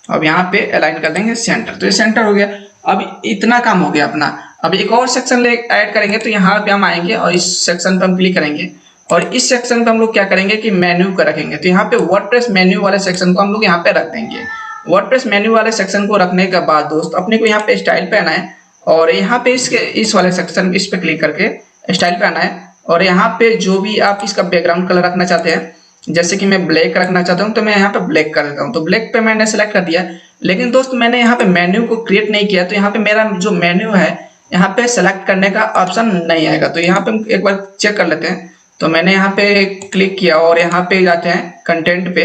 अब यहाँ पे अलाइन कर देंगे सेंटर, तो ये सेंटर हो गया। अब इतना काम हो गया अपना। अब एक और सेक्शन ऐड करेंगे तो यहाँ पे हम आएंगे और इस सेक्शन पे हम क्लिक करेंगे और इस सेक्शन पे हम लोग क्या करेंगे कि मेन्यू का रखेंगे। तो यहाँ पे वर्डप्रेस मेन्यू वाले सेक्शन को हम लोग यहाँ पे रख देंगे। वर्डप्रेस मेन्यू वाले सेक्शन को रखने के बाद दोस्त अपने को यहाँ पे स्टाइल पे आना है और यहाँ पे इस वाले सेक्शन इस पे क्लिक करके स्टाइल पे आना है और यहाँ पे जो भी आप इसका बैकग्राउंड कलर रखना चाहते हैं, जैसे कि मैं ब्लैक रखना चाहता हूँ तो मैं यहाँ पे ब्लैक कर देता हूँ। तो ब्लैक पे मैंने सेलेक्ट कर दिया। लेकिन दोस्त मैंने यहाँ पे मेन्यू को क्रिएट नहीं किया तो यहाँ पे मेरा जो मेन्यू है यहाँ पे सेलेक्ट करने का ऑप्शन नहीं आएगा। तो यहाँ पे हम एक बार चेक कर लेते हैं। तो मैंने यहाँ पे क्लिक किया और यहाँ पे जाते हैं कंटेंट पे,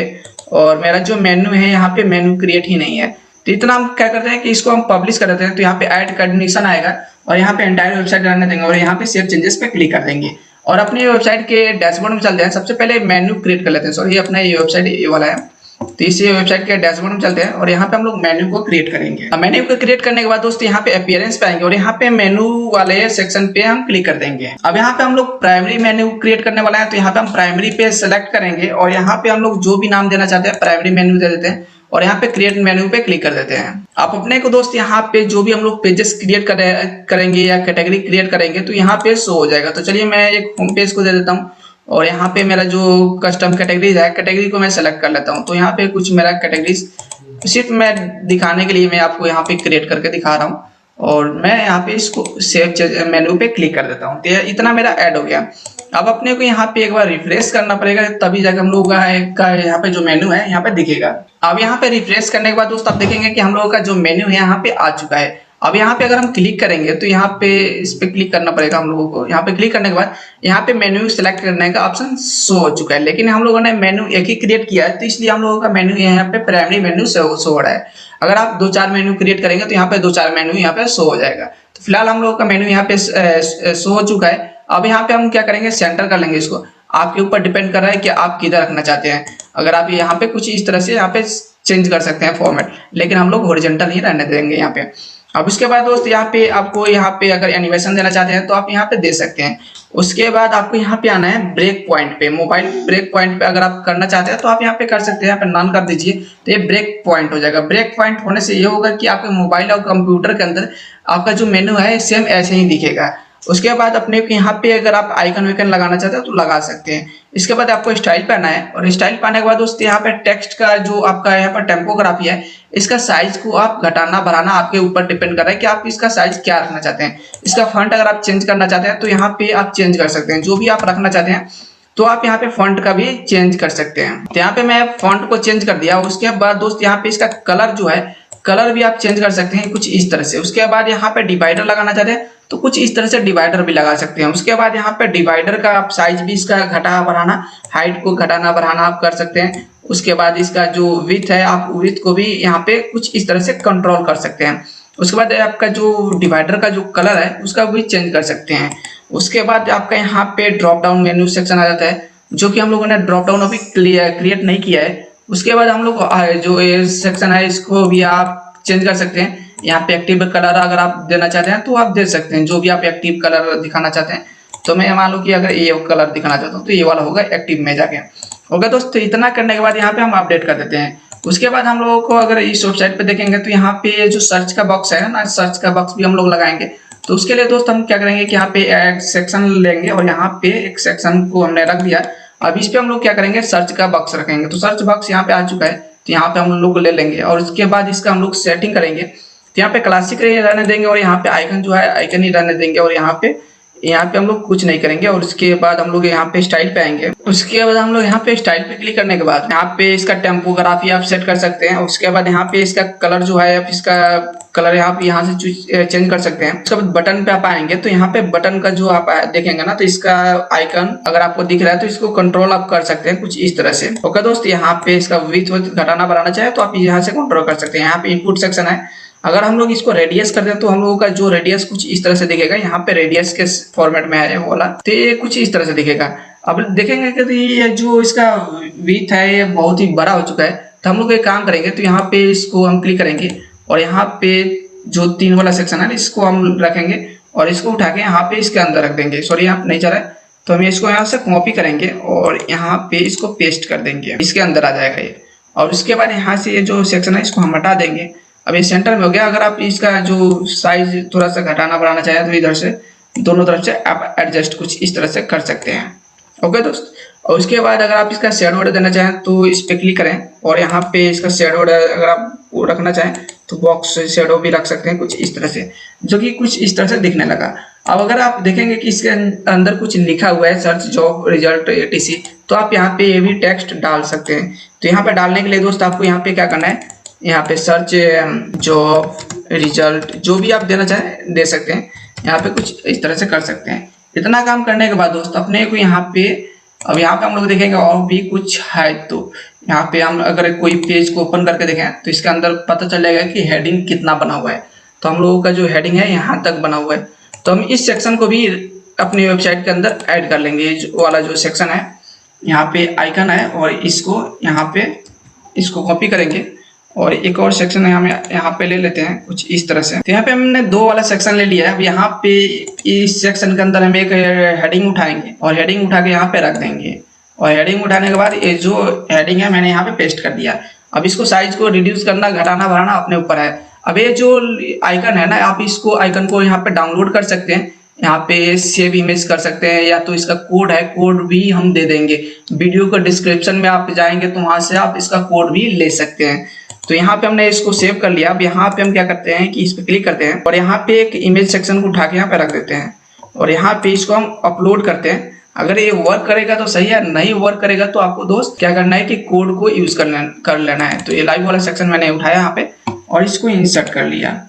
और मेरा जो मेन्यू है यहाँ पे मेन्यू क्रिएट ही नहीं है। तो इतना हम क्या करते हैं कि इसको हम पब्लिश कर देते हैं। तो यहाँ पे ऐड कंडीशन आएगा और यहाँ पे एंटायर वेबसाइट रहने देंगे और यहाँ पे सेव चेंजेस पे क्लिक कर देंगे और अपनी वेबसाइट के डैशबोर्ड में चलते हैं। सबसे पहले मेन्यू क्रिएट कर लेते हैं। सॉरी, ये अपना ये वेबसाइट ये वाला है। तो इस वेबसाइट के डैशबोर्ड में चलते हैं और यहाँ पे हम लोग मेन्यू को क्रिएट करेंगे। मेन्यू को क्रिएट करने के बाद दोस्त यहाँ पे अपीयरेंस पे आएंगे और यहाँ पे मेन्यू वाले सेक्शन पे हम क्लिक कर देंगे। अब यहाँ पे हम लोग प्राइमरी मेन्यू क्रिएट करने वाला है। तो यहाँ पे हम प्राइमरी पे सेलेक्ट करेंगे और यहाँ पे हम लोग जो भी नाम देना चाहते हैं प्राइमरी मेन्यू दे देते हैं और यहाँ पे क्रिएट मेन्यू पे क्लिक कर देते हैं। आप अपने को दोस्त यहाँ पे जो भी हम लोग पेजेस क्रिएट करेंगे या कैटेगरी क्रिएट करेंगे तो यहाँ पे शो हो जाएगा। तो चलिए मैं एक होम पेज को दे देता हूँ और यहाँ पे मेरा जो कस्टम कैटेगरीज है, कैटेगरी को मैं सेलेक्ट कर लेता हूँ। तो यहाँ पे कुछ मेरा कैटेगरीज सिर्फ मैं दिखाने के लिए मैं आपको यहाँ पे क्रिएट करके दिखा रहा हूँ और मैं यहाँ पे इसको सेव मेन्यू पे क्लिक कर देता हूँ। तो इतना मेरा ऐड हो गया। अब अपने को यहाँ पे एक बार रिफ्रेश करना पड़ेगा, तभी जाकर हम लोगों का यहाँ पे जो मेन्यू है यहाँ पे दिखेगा। अब यहाँ पे रिफ्रेश करने के बाद दोस्त आप देखेंगे कि हम लोगों का जो मेन्यू है यहाँ पे आ चुका है। अब यहाँ पे अगर हम क्लिक करेंगे तो यहाँ पे इस पे क्लिक करना पड़ेगा हम लोगों को। यहाँ पे क्लिक करने के बाद यहाँ पे मेन्यू सेलेक्ट करने का ऑप्शन शो हो चुका है, लेकिन हम लोगों ने मेन्यू एक ही क्रिएट किया है तो इसलिए हम लोगों का मेन्यू यहाँ पे प्राइमरी मेन्यू शो हो रहा है। अगर आप 2-4 मेन्यू क्रिएट करेंगे तो यहाँ पे 2-4 मेन्यू यहाँ पे शो हो जाएगा। तो फिलहाल हम लोगों का मेन्यू यहाँ पे शो हो चुका है। अब यहाँ पे हम क्या करेंगे, सेंटर कर लेंगे इसको। आपके ऊपर डिपेंड कर रहा है कि आप किधर रखना चाहते हैं। अगर आप यहाँ पे कुछ इस तरह से यहाँ पे चेंज कर सकते हैं फॉर्मेट, लेकिन हम लोग हॉरिजॉन्टल ही रहने देंगे यहाँ पे। अब उसके बाद दोस्त यहाँ पे आपको यहाँ पे अगर एनिमेशन देना चाहते हैं तो आप यहाँ पे दे सकते हैं। उसके बाद आपको यहाँ पे आना है ब्रेक पॉइंट पे, मोबाइल ब्रेक पॉइंट पे अगर आप करना चाहते हैं तो आप यहाँ पे कर सकते हैं। यहाँ पे नॉन कर दीजिए तो ये ब्रेक पॉइंट हो जाएगा। ब्रेक पॉइंट होने से ये होगा कि आपके मोबाइल और कंप्यूटर के अंदर आपका जो मेन्यू है सेम ऐसे ही दिखेगा। उसके बाद अपने को यहाँ पे अगर आप आइकन वाइकन लगाना चाहते हैं तो लगा सकते हैं। इसके बाद आपको स्टाइल पे आना है और स्टाइल पाने के बाद दोस्त यहाँ पे टेक्स्ट का जो आपका यहाँ पर टेम्पोग्राफी है, इसका साइज को आप घटाना बढ़ाना आपके ऊपर डिपेंड कर रहा है कि आप इसका साइज क्या रखना चाहते हैं। इसका फॉन्ट अगर आप चेंज करना चाहते हैं तो यहाँ पे आप चेंज कर सकते हैं। जो भी आप रखना चाहते हैं तो आप यहाँ पे फॉन्ट का भी चेंज कर सकते हैं। तो यहाँ पे मैं फॉन्ट को चेंज कर दिया। उसके बाद दोस्त यहाँ पे इसका कलर जो है, कलर भी आप चेंज कर सकते हैं कुछ इस तरह से। उसके बाद यहाँ पे डिवाइडर लगाना चाहते हैं तो कुछ इस तरह से डिवाइडर भी लगा सकते हैं। उसके बाद यहाँ पे डिवाइडर का आप साइज भी इसका घटा बढ़ाना, हाइट को घटाना बढ़ाना आप कर सकते हैं। उसके बाद इसका जो विड्थ है आप विड्थ को भी यहाँ पे कुछ इस तरह से कंट्रोल कर सकते हैं। उसके बाद आपका जो डिवाइडर का जो कलर है उसका भी चेंज कर सकते हैं। उसके बाद आपका यहाँ पे ड्रॉप डाउन मेन्यू सेक्शन आ जाता है, जो कि हम लोगों ने ड्रॉप डाउन अभी क्रिएट नहीं किया है। उसके बाद हम लोग जो ये सेक्शन है इसको भी आप चेंज कर सकते हैं। यहाँ पे एक्टिव कलर अगर आप देना चाहते हैं तो आप दे सकते हैं, जो भी आप एक्टिव कलर दिखाना चाहते हैं। तो मैं मान लो कि अगर ये कलर दिखाना चाहता हूँ तो ये वाला होगा एक्टिव में जाके। ओके दोस्त, तो इतना करने के बाद यहाँ पे हम अपडेट कर देते हैं। उसके बाद हम लोगों को अगर इस वेबसाइट पे देखेंगे तो यहाँ पे जो सर्च का बॉक्स है ना, सर्च का बॉक्स भी हम लोग लगाएंगे। तो उसके लिए दोस्त हम क्या करेंगे कि यहाँ पे एक सेक्शन लेंगे और यहाँ पे एक सेक्शन को हमने रख दिया। अब इस पे हम लोग क्या करेंगे, सर्च का बॉक्स रखेंगे। तो सर्च बॉक्स यहाँ पे आ चुका है, तो यहाँ पे हम लोग ले लेंगे और उसके बाद इसका हम लोग सेटिंग करेंगे। तो यहाँ पे क्लासिक रहने देंगे और यहाँ पे आइकन जो है आइकन ही रहने देंगे और यहाँ पे हम लोग कुछ नहीं करेंगे। और उसके बाद हम लोग यहाँ पे स्टाइल पे आएंगे। उसके बाद हम लोग यहाँ पे स्टाइल पे क्लिक करने के बाद यहाँ पे इसका टेम्पोग्राफी आप सेट कर सकते हैं। उसके बाद यहाँ पे इसका कलर जो है आप इसका कलर यहाँ से चेंज कर सकते हैं। उसके बाद बटन पे आप आएंगे तो यहाँ पे बटन का जो आप देखेंगे ना, तो इसका आइकन अगर आपको दिख रहा है तो इसको कंट्रोल आप कर सकते हैं कुछ इस तरह से। ओके दोस्त, यहाँ पे इसका विड्थ घटाना बढ़ाना चाहे तो आप यहाँ से कंट्रोल कर सकते हैं। यहाँ पे इनपुट सेक्शन है, अगर हम लोग इसको रेडियस कर दें तो हम लोगों का जो रेडियस कुछ इस तरह से दिखेगा। यहाँ पे रेडियस के फॉर्मेट में है वो वाला, तो ये कुछ इस तरह से दिखेगा। अब देखेंगे कि ये जो इसका विड्थ है ये बहुत ही बड़ा हो चुका है। तो हम लोग एक काम करेंगे, तो यहाँ पे इसको हम क्लिक करेंगे और यहाँ पे जो 3 वाला सेक्शन है इसको हम रखेंगे और इसको उठा के यहाँ पे इसके अंदर रख देंगे। सॉरी, यहाँ नहीं चल रहा है, तो हम इसको यहाँ से कॉपी करेंगे और यहाँ पे इसको पेस्ट कर देंगे, इसके अंदर आ जाएगा ये। और उसके बाद यहाँ से ये जो सेक्शन है इसको हम हटा देंगे। अब ये सेंटर में हो गया। अगर आप इसका जो साइज थोड़ा सा घटाना बढ़ाना चाहें तो इधर से दोनों तरफ से आप एडजस्ट कुछ इस तरह से कर सकते हैं। ओके दोस्त, और उसके बाद अगर आप इसका शेडो ऑर्डर देना चाहें तो इस पर क्लिक करें और यहाँ पे इसका शेडो ऑर्डर अगर आप वो रखना चाहें तो बॉक्स शेडो भी रख सकते हैं कुछ इस तरह से, जो कि कुछ इस तरह से दिखने लगा। अब अगर आप देखेंगे कि इसके अंदर कुछ लिखा हुआ है सर्च जॉब रिजल्ट etc, तो आप यहाँ पे ये भी टेक्स्ट डाल सकते हैं। तो यहाँ पे डालने के लिए दोस्त आपको यहाँ पे क्या करना है, यहाँ पे सर्च जॉब रिजल्ट जो भी आप देना चाहें दे सकते हैं। यहाँ पे कुछ इस तरह से कर सकते हैं। इतना काम करने के बाद दोस्त अपने को यहाँ पे, अब यहाँ पे हम लोग देखेंगे और भी कुछ है। तो यहाँ पे हम अगर कोई पेज को ओपन करके देखें तो इसके अंदर पता चल जाएगा कि हेडिंग कितना बना हुआ है। तो हम लोगों का जो हेडिंग है यहाँ तक बना हुआ है। तो हम इस सेक्शन को भी अपनी वेबसाइट के अंदर ऐड कर लेंगे। ये वाला जो सेक्शन है यहाँ पे आइकन है, और इसको यहाँ पे इसको कॉपी करेंगे और एक और सेक्शन हम यहाँ पे ले लेते हैं कुछ इस तरह से। तो यहाँ पे हमने 2 वाला सेक्शन ले लिया है। अब यहाँ पे इस सेक्शन के अंदर हम एक हेडिंग उठाएंगे और हेडिंग उठा के यहाँ पे रख देंगे। और हेडिंग उठाने के बाद ये जो हेडिंग है मैंने यहाँ पे पेस्ट कर दिया। अब इसको साइज को रिड्यूस करना, घटाना, बढ़ाना अपने ऊपर है। अब ये जो आइकन है ना, आप इसको आइकन को यहाँ पे डाउनलोड कर सकते हैं, यहाँ पे सेव इमेज कर सकते हैं, या तो इसका कोड है, कोड भी हम दे देंगे। वीडियो का डिस्क्रिप्शन में आप जाएंगे तो वहां से आप इसका कोड भी ले सकते हैं। तो यहाँ पे हमने इसको सेव कर लिया। अब यहाँ पे हम क्या करते हैं कि इस पे क्लिक करते हैं और यहाँ पे एक इमेज सेक्शन को उठा के यहाँ पे रख देते हैं और यहाँ पे इसको हम अपलोड करते हैं। अगर ये वर्क करेगा तो सही है, नहीं वर्क करेगा तो आपको दोस्त क्या करना है कि कोड को यूज कर लेना है। तो ये लाइव वाला सेक्शन मैंने उठाया यहाँ पे और इसको इंसर्ट कर लिया।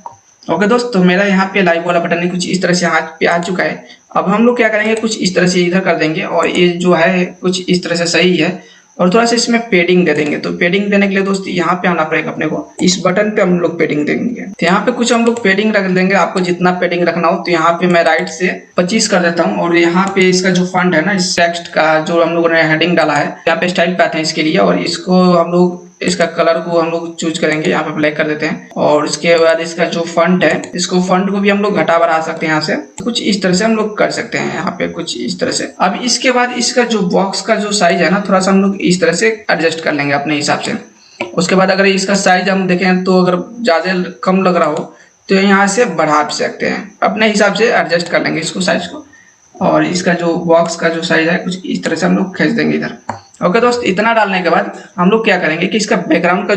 ओके दोस्त, तो मेरा यहाँ पे लाइव वाला बटन कुछ इस तरह से हाथ पे आ चुका है। अब हम लोग क्या करेंगे, कुछ इस तरह से इधर कर देंगे और ये जो है कुछ इस तरह से सही है और थोड़ा सा इसमें पेडिंग दे देंगे। तो पेडिंग देने के लिए दोस्त यहाँ पे आना पड़ेगा अपने को, इस बटन पे हम लोग पेडिंग देंगे। तो यहाँ पे कुछ हम लोग पेडिंग रख देंगे, आपको जितना पेडिंग रखना हो। तो यहाँ पे मैं राइट से 25 कर देता हूँ और यहाँ पे इसका जो फंड है ना, इस टेक्स्ट का जो हम लोगों ने हेडिंग डाला है, यहाँ पे स्टाइल पे आते हैं इसके लिए। और इसको हम लोग इसका कलर को हम लोग चूज करेंगे, यहाँ पे ब्लैक कर देते हैं। और इसके बाद इसका जो फंट है, इसको फंट को भी हम लोग घटा बढ़ा सकते हैं। यहाँ से कुछ इस तरह से हम लोग कर सकते हैं, यहाँ पे कुछ इस तरह से। अब इसके बाद इसका जो बॉक्स का जो साइज है ना, थोड़ा सा हम लोग इस तरह से एडजस्ट कर लेंगे अपने हिसाब से। उसके बाद अगर इसका साइज हम देखें तो अगर ज्यादा कम लग रहा हो तो यहाँ से बढ़ा सकते हैं, अपने हिसाब से एडजस्ट कर लेंगे इसको साइज को। और इसका जो बॉक्स का जो साइज है कुछ इस तरह से हम लोग खींच देंगे इधर। ओके दोस्त, इतना डालने के बाद हम लोग क्या करेंगे कि इसका बैकग्राउंड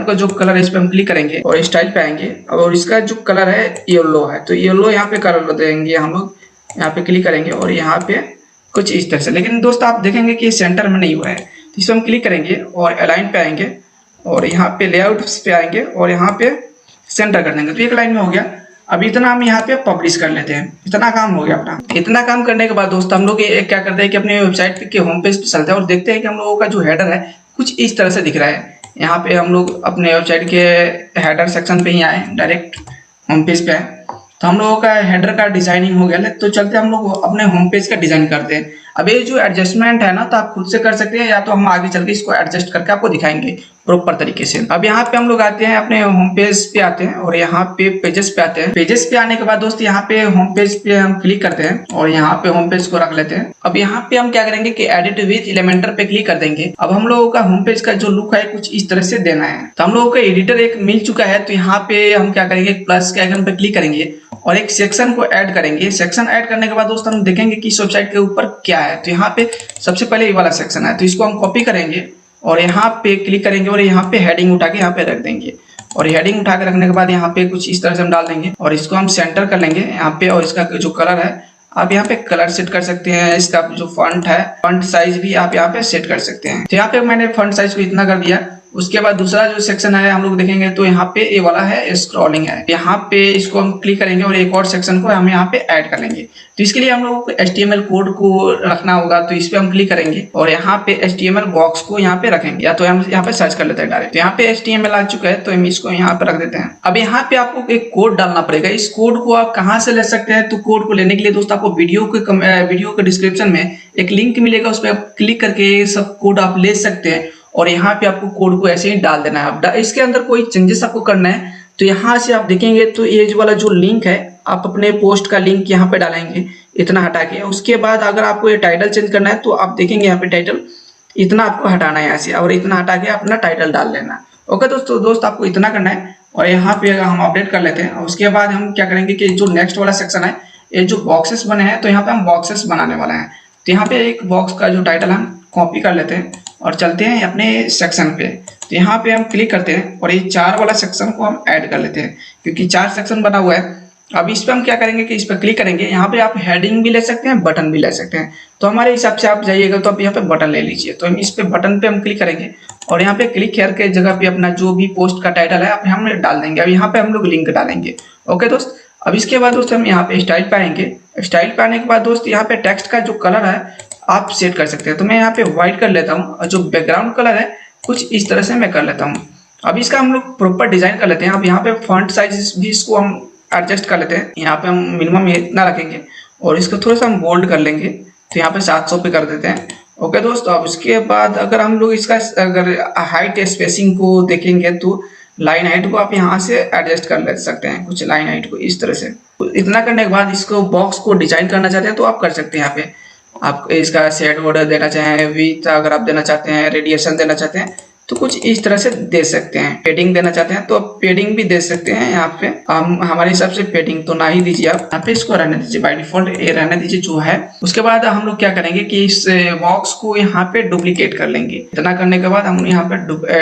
का जो कलर है इस पे हम क्लिक करेंगे और स्टाइल पे आएंगे। और इसका जो कलर है येलो है, तो येलो यहाँ पे कलर देंगे हम लोग। यहाँ पे क्लिक करेंगे और यहाँ पे कुछ इस तरह से। लेकिन दोस्त आप देखेंगे कि सेंटर में नहीं हुआ है, तो इस पर हम क्लिक करेंगे और अलाइन पे आएंगे और यहाँ पे लेआउट पे आएंगे और यहाँ पे सेंटर कर देंगे। तो एक लाइन में हो गया। अब इतना हम यहाँ पे पब्लिश कर लेते हैं, इतना काम हो गया अपना। इतना काम करने के बाद दोस्त हम लोग क्या करते हैं कि अपने वेबसाइट के होम पेज पे चलते हैं और देखते हैं कि हम लोगों का जो हेडर है कुछ इस तरह से दिख रहा है। यहाँ पे हम लोग अपने वेबसाइट के हेडर सेक्शन पे ही आए, डायरेक्ट होम पेज पे आए। तो हम लोगों का हेडर का डिजाइनिंग हो गया। तो चलते हम लोग अपने होम पेज का डिजाइन करते हैं। अब ये जो एडजस्टमेंट है ना, तो आप खुद से कर सकते हैं या तो हम आगे चल के इसको एडजस्ट करके आपको दिखाएंगे प्रॉपर तरीके से। अब यहाँ पे हम लोग आते हैं, अपने होम पेज पे आते हैं और यहाँ पे पेजेस पे आते हैं। पेजेस पे आने के बाद दोस्त यहाँ पे होम पेज पे हम क्लिक करते हैं और यहाँ पे होम पेज को रख लेते हैं। अब यहाँ पे हम क्या करेंगे कि एडिट विद एलिमेंटर पे क्लिक कर देंगे। अब हम लोगों का होम पेज का जो लुक है कुछ इस तरह से देना है। तो हम लोगों का एडिटर एक मिल चुका है। तो यहाँ पे हम क्या करेंगे, प्लस के आइकन पे क्लिक करेंगे और एक सेक्शन को ऐड करेंगे। सेक्शन ऐड करने के बाद दोस्त हम देखेंगे कि इस वेबसाइट के ऊपर क्या है। तो यहाँ पे सबसे पहले ये वाला सेक्शन है, तो इसको हम कॉपी करेंगे और यहाँ पे क्लिक करेंगे और यहाँ पे हेडिंग उठा के यहाँ पे रख देंगे। और हेडिंग उठा के रखने के बाद यहाँ पे कुछ इस तरह से हम डाल देंगे और इसको हम सेंटर कर लेंगे यहाँ पे। और इसका जो कलर है आप यहाँ पे कलर सेट कर सकते हैं। इसका जो फॉन्ट है, फॉन्ट साइज भी आप यहाँ पे सेट कर सकते हैं। तो यहाँ पे मैंने फॉन्ट साइज को इतना कर दिया। उसके बाद दूसरा जो सेक्शन है हम लोग देखेंगे तो यहाँ पे ये वाला है स्क्रॉलिंग है। यहाँ पे इसको हम क्लिक करेंगे और एक और सेक्शन को हम यहाँ पे ऐड कर लेंगे। तो इसके लिए हम लोगों को HTML कोड को रखना होगा। तो इस पे हम क्लिक करेंगे और यहाँ पे HTML बॉक्स को यहाँ पे रखेंगे, या तो हम यहाँ पे सर्च कर लेते हैं डायरेक्ट। तो यहाँ पे HTML आ चुका है, तो हम इसको यहाँ पे रख देते हैं। अब यहाँ पे आपको एक कोड डालना पड़ेगा। इस कोड को आप कहाँ से ले सकते हैं, तो कोड को लेने के लिए दोस्त आपको वीडियो के डिस्क्रिप्शन में एक लिंक मिलेगा, उस पर क्लिक करके सब कोड आप ले सकते हैं। और यहाँ पे आपको कोड को ऐसे ही डाल देना है। अब इसके अंदर कोई चेंजेस आपको करना है तो यहाँ से आप देखेंगे तो ये वाला जो लिंक है, आप अपने पोस्ट का लिंक यहाँ पे डालेंगे इतना हटा के। उसके बाद अगर आपको ये टाइटल चेंज करना है तो आप देखेंगे यहाँ पे टाइटल इतना आपको हटाना है यहाँ से, और इतना हटा के अपना टाइटल डाल लेना। ओके दोस्त आपको इतना करना है। और यहाँ पे हम अपडेट कर लेते हैं। उसके बाद हम क्या करेंगे कि जो नेक्स्ट वाला सेक्शन है, ये जो बॉक्सेस बने हैं, तो यहाँ पे हम बॉक्सेस बनाने वाला है। तो यहाँ पे एक बॉक्स का जो टाइटल हम कॉपी कर लेते हैं और चलते हैं अपने सेक्शन पे। तो यहाँ पे हम क्लिक करते हैं और ये 4 वाला सेक्शन को हम ऐड कर लेते हैं, क्योंकि 4 सेक्शन बना हुआ है। अब इस पे हम क्या करेंगे कि इस पर क्लिक करेंगे। यहाँ पे आप हेडिंग भी ले सकते हैं, बटन भी ले सकते हैं। तो हमारे हिसाब से आप जाइएगा तो आप यहाँ पे बटन ले लीजिए। तो हम इस पे बटन पे हम क्लिक करेंगे और यहाँ पे क्लिक हेयर के जगह पे अपना जो भी पोस्ट का टाइटल है आप हम डाल देंगे। अब यहाँ पे हम लोग लिंक डालेंगे। ओके दोस्त, अब इसके बाद दोस्त हम यहाँ पे स्टाइल पे आएंगे। स्टाइल पे आने के बाद दोस्त यहाँ पे टेक्स्ट का जो कलर है आप सेट कर सकते हैं। तो मैं यहाँ पे व्हाइट कर लेता हूँ और जो बैकग्राउंड कलर है कुछ इस तरह से मैं कर लेता हूँ। अब इसका हम लोग प्रॉपर डिजाइन कर लेते हैं। अब यहाँ पे फॉन्ट साइज भी इसको हम एडजस्ट कर लेते हैं। यहाँ पे हम मिनिमम इतना रखेंगे और इसको थोड़ा सा हम बोल्ड कर लेंगे। तो यहाँ पे 700 पे कर देते हैं। ओके दोस्तों, अब उसके बाद अगर हम लोग इसका अगर हाइट स्पेसिंग को देखेंगे तो लाइन हाइट को आप यहाँ से एडजस्ट कर ले सकते हैं, कुछ लाइन हाइट को इस तरह से। इतना करने के बाद इसको बॉक्स को डिजाइन करना चाहते हैं तो आप कर सकते हैं। यहाँ पे आप इसका शेड बॉर्डर देना चाहें, विड्थ अगर आप देना चाहते हैं, रेडिएशन देना चाहते हैं तो कुछ इस तरह से दे सकते हैं। पेडिंग देना चाहते हैं तो आप पेडिंग भी दे सकते हैं। यहाँ पे हम हमारे हिसाब से पेडिंग तो ना ही दीजिए, आप यहाँ पे इसको रहने दीजिए, बाय डिफॉल्ट ये रहने दीजिए जो है। उसके बाद हम लोग क्या करेंगे कि इस बॉक्स को यहाँ पे डुप्लीकेट कर लेंगे। इतना करने के बाद हम यहाँ पे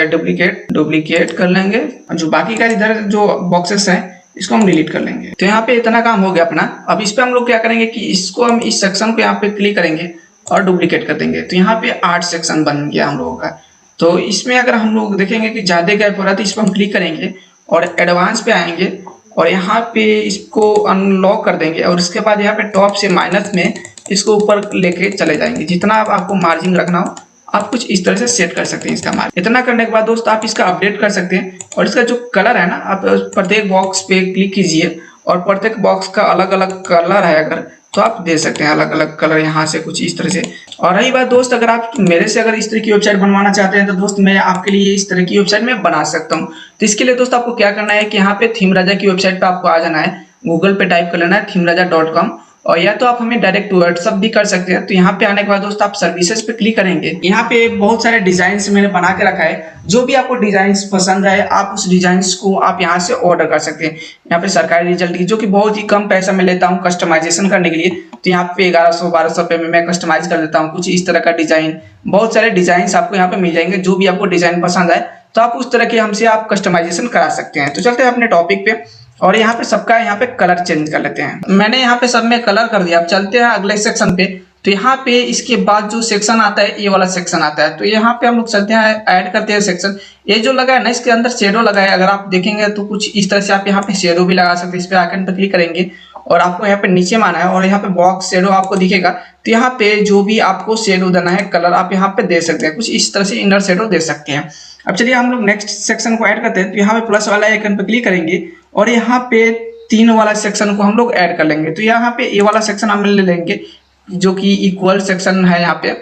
डुप्लीकेट कर लेंगे। जो बाकी का इधर जो बॉक्सेस है इसको हम डिलीट कर लेंगे। तो यहाँ पे इतना काम हो गया अपना। अब इस पे हम लोग क्या करेंगे कि इसको हम इस सेक्शन को यहाँ पे क्लिक करेंगे और डुप्लीकेट कर देंगे। तो यहाँ पे 8 सेक्शन बन गया हम लोगों का। तो इसमें अगर हम लोग देखेंगे कि ज्यादा गैप हो रहा है तो इस पर हम क्लिक करेंगे और एडवांस पे आएंगे और यहाँ पे इसको अनलॉक कर देंगे और उसके बाद यहाँ पे टॉप से माइनस में इसको ऊपर लेके चले जाएंगे। जितना आपको मार्जिन रखना हो आप कुछ इस तरह से सेट कर सकते हैं इसका मार्जिन। इतना करने के बाद दोस्त आप इसका अपडेट कर सकते हैं और इसका जो कलर है ना, आप प्रत्येक बॉक्स पे क्लिक कीजिए और प्रत्येक बॉक्स का अलग अलग कलर है अगर तो आप दे सकते हैं अलग अलग कलर यहाँ से कुछ इस तरह से। और रही बात दोस्त, अगर आप मेरे से अगर इस तरह की वेबसाइट बनवाना चाहते हैं तो दोस्त मैं आपके लिए इस तरह की वेबसाइट में बना सकता हूँ। तो इसके लिए दोस्त आपको क्या करना है कि यहाँ पे थीम राजा की वेबसाइट पे आपको आ जाना है, गूगल पे टाइप कर लेना है themeraja.com और या तो आप हमें डायरेक्ट व्हाट्सअप भी कर सकते हैं। तो यहाँ पे आने के बाद दोस्त आप सर्विसेज पे क्लिक करेंगे। यहाँ पे बहुत सारे डिजाइन मैंने बना के रखा है, जो भी आपको डिजाइन पसंद है आप उस डिजाइन को आप यहाँ से ऑर्डर कर सकते हैं। यहाँ पे सरकारी रिजल्ट की जो कि बहुत ही कम पैसा में लेता हूँ कस्टमाइजेशन करने के लिए, तो यहाँ पे 1100-1200 रुपये में मैं कस्टमाइज कर देता हूँ कुछ इस तरह का डिजाइन। बहुत सारे डिजाइन आपको यहाँ पे मिल जाएंगे, जो भी आपको डिजाइन पसंद है तो आप उस तरह के हमसे आप कस्टमाइजेशन करा सकते हैं। तो चलते हैं अपने टॉपिक पे और यहाँ पे सबका यहाँ पे कलर चेंज कर लेते हैं। मैंने यहाँ पे सब में कलर कर दिया। अब चलते हैं अगले सेक्शन पे। तो यहाँ पे इसके बाद जो सेक्शन आता है ये वाला सेक्शन आता है। तो यहाँ पे हम लोग चलते हैं ऐड करते हैं सेक्शन। ये जो लगा है ना इसके अंदर शेडो लगा है, अगर आप देखेंगे तो कुछ इस तरह से आप यहाँ पे शेडो भी लगा सकते हैं। इस पे आइकन पे क्लिक करेंगे और आपको यहाँ पे नीचे माना है और यहाँ पे बॉक्स शेडो आपको दिखेगा। तो यहाँ पे जो भी आपको शेडो देना है कलर आप यहाँ पे दे सकते हैं, कुछ इस तरह से इनर शेडो दे सकते हैं। अब चलिए हम लोग नेक्स्ट सेक्शन को ऐड करते हैं। तो यहाँ पे प्लस वाला आइकन पे क्लिक करेंगे और यहाँ पे 3 वाला सेक्शन को हम लोग ऐड कर लेंगे। तो यहाँ पे ये वाला सेक्शन हम ले लेंगे जो कि इक्वल सेक्शन है यहाँ पे।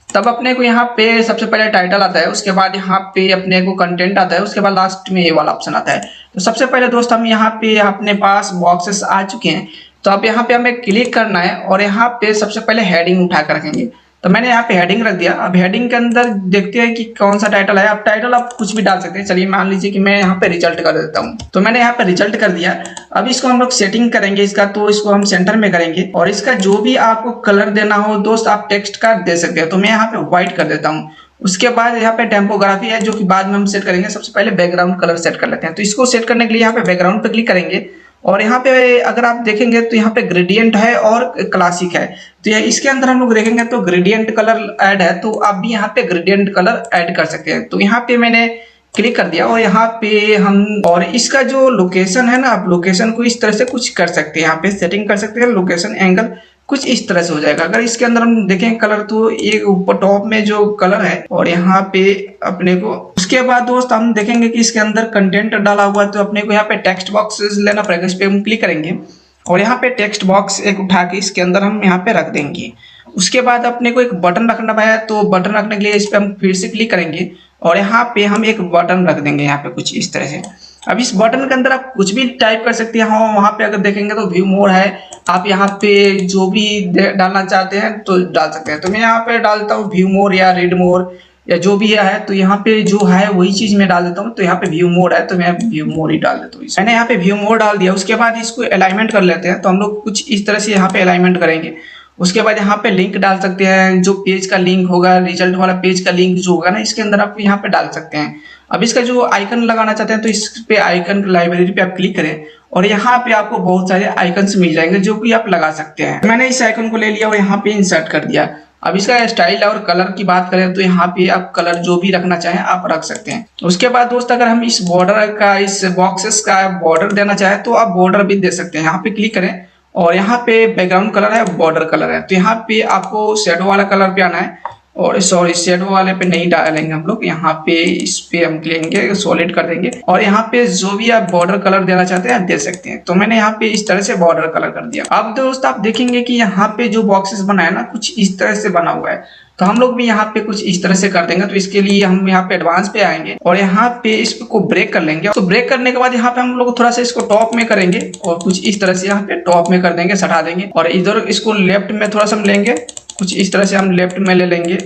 तब अपने को यहाँ पे सबसे पहले टाइटल आता है, उसके बाद यहाँ पे अपने को कंटेंट आता है, उसके बाद लास्ट में ये वाला ऑप्शन आता है। तो सबसे पहले दोस्त हम यहाँ पे अपने पास बॉक्सेस आ चुके हैं। तो अब यहाँ पे हमें क्लिक करना है और यहाँ पे सबसे पहले हेडिंग उठा कर रखेंगे। तो मैंने यहाँ पे हेडिंग रख दिया। अब हेडिंग के अंदर देखते हैं कि कौन सा टाइटल है। अब टाइटल आप कुछ भी डाल सकते हैं। चलिए मान लीजिए कि मैं यहाँ पे रिजल्ट कर देता हूँ। तो मैंने यहाँ पे रिजल्ट कर दिया। अब इसको हम लोग सेटिंग करेंगे इसका, तो इसको हम सेंटर में करेंगे और इसका जो भी आपको कलर देना हो दोस्त आप टेक्स्ट का दे सकते हैं। तो मैं यहाँ पे व्हाइट कर देता हूँ। उसके बाद यहाँ पे टेम्पोग्राफी है जो कि बाद में हम सेट करेंगे। सबसे पहले बैकग्राउंड कलर सेट कर लेते हैं। तो इसको सेट करने के लिए यहाँ पे बैकग्राउंड पे क्लिक करेंगे और यहाँ पे अगर आप देखेंगे तो यहाँ पे ग्रेडियंट है और क्लासिक है। तो इसके अंदर हम लोग देखेंगे तो ग्रेडियंट कलर ऐड है, तो आप भी यहाँ पे ग्रेडियंट कलर ऐड कर सकते हैं। तो यहाँ पे मैंने क्लिक कर दिया और यहाँ पे हम और इसका जो लोकेशन है ना, आप लोकेशन को इस तरह से कुछ कर सकते हैं, यहाँ पे सेटिंग कर सकते हैं। लोकेशन एंगल कुछ इस तरह से हो जाएगा। अगर इसके अंदर हम देखें कलर तो ये ऊपर टॉप में जो कलर है और यहाँ पे अपने को, उसके बाद दोस्त हम देखेंगे कि इसके अंदर कंटेंट डाला हुआ है। तो अपने को यहाँ पे टेक्स्ट बॉक्स लेना पड़ेगा। इस पे हम क्लिक करेंगे और यहाँ पे टेक्स्ट बॉक्स एक उठा के इसके अंदर हम यहाँ पे रख देंगे। उसके बाद अपने को एक बटन रखना है। तो बटन रखने के लिए इस पे हम फिर से क्लिक करेंगे और यहाँ पे हम एक बटन रख देंगे यहाँ पे कुछ इस तरह से। अब इस बटन के अंदर आप कुछ भी टाइप कर सकते हैं। हाँ, वहाँ पे अगर देखेंगे तो व्यू मोर है, आप यहाँ पे जो भी डालना चाहते हैं तो डाल सकते हैं। तो मैं यहाँ पे डालता हूँ व्यू मोर या रीड मोर या जो भी है। तो यहाँ पे जो है वही चीज मैं डाल देता हूँ। तो यहाँ पे व्यू मोड है तो मैं व्यू मोड ही डाल देता हूँ। मैंने यहाँ पे व्यू मोड डाल दिया। उसके बाद इसको अलाइनमेंट कर लेते हैं। तो हम लोग कुछ इस तरह से यहाँ पे अलाइनमेंट करेंगे। उसके बाद यहाँ पे लिंक डाल सकते हैं, जो पेज का लिंक होगा, रिजल्ट वाला पेज का लिंक जो होगा ना इसके अंदर आप यहाँ पे डाल सकते हैं। अब इसका जो आइकन लगाना चाहते हैं तो इस पे आइकन लाइब्रेरी पे आप क्लिक करें और यहाँ पे आपको बहुत सारे आइकन्स मिल जाएंगे जो कि आप लगा सकते हैं। मैंने इस आइकन को ले लिया और यहाँ पे इंसर्ट कर दिया। अब इसका स्टाइल और कलर की बात करें तो यहाँ पे आप कलर जो भी रखना चाहें आप रख सकते हैं। उसके बाद दोस्त अगर हम इस बॉर्डर का, इस बॉक्सेस का बॉर्डर देना चाहें तो आप बॉर्डर भी दे सकते हैं। यहाँ पे क्लिक करें और यहाँ पे बैकग्राउंड कलर है, बॉर्डर कलर है, तो यहाँ पे आपको शेडो वाला कलर पे आना है। और सॉरी, शेडो वाले पे नहीं डालेंगे हम लोग, यहाँ पे इस पे हम लेंगे, सॉलिड कर देंगे और यहाँ पे जो भी आप बॉर्डर कलर देना चाहते हैं आप दे सकते हैं। तो मैंने यहाँ पे इस तरह से बॉर्डर कलर कर दिया। अब दोस्त आप देखेंगे कि यहाँ पे जो बॉक्सेस बनाए ना कुछ इस तरह से बना हुआ है, तो हम लोग भी यहाँ पे कुछ इस तरह से कर देंगे। तो इसके लिए हम यहाँ पे एडवांस पे आएंगे और यहाँ पे इसको ब्रेक कर लेंगे। तो ब्रेक करने के बाद यहाँ पे हम लोग थोड़ा सा इसको टॉप में करेंगे और कुछ इस तरह से यहाँ पे टॉप में कर देंगे, सटा देंगे। और इधर इसको लेफ्ट में थोड़ा सा हम लेंगे, कुछ इस तरह से हम लेफ्ट में ले लेंगे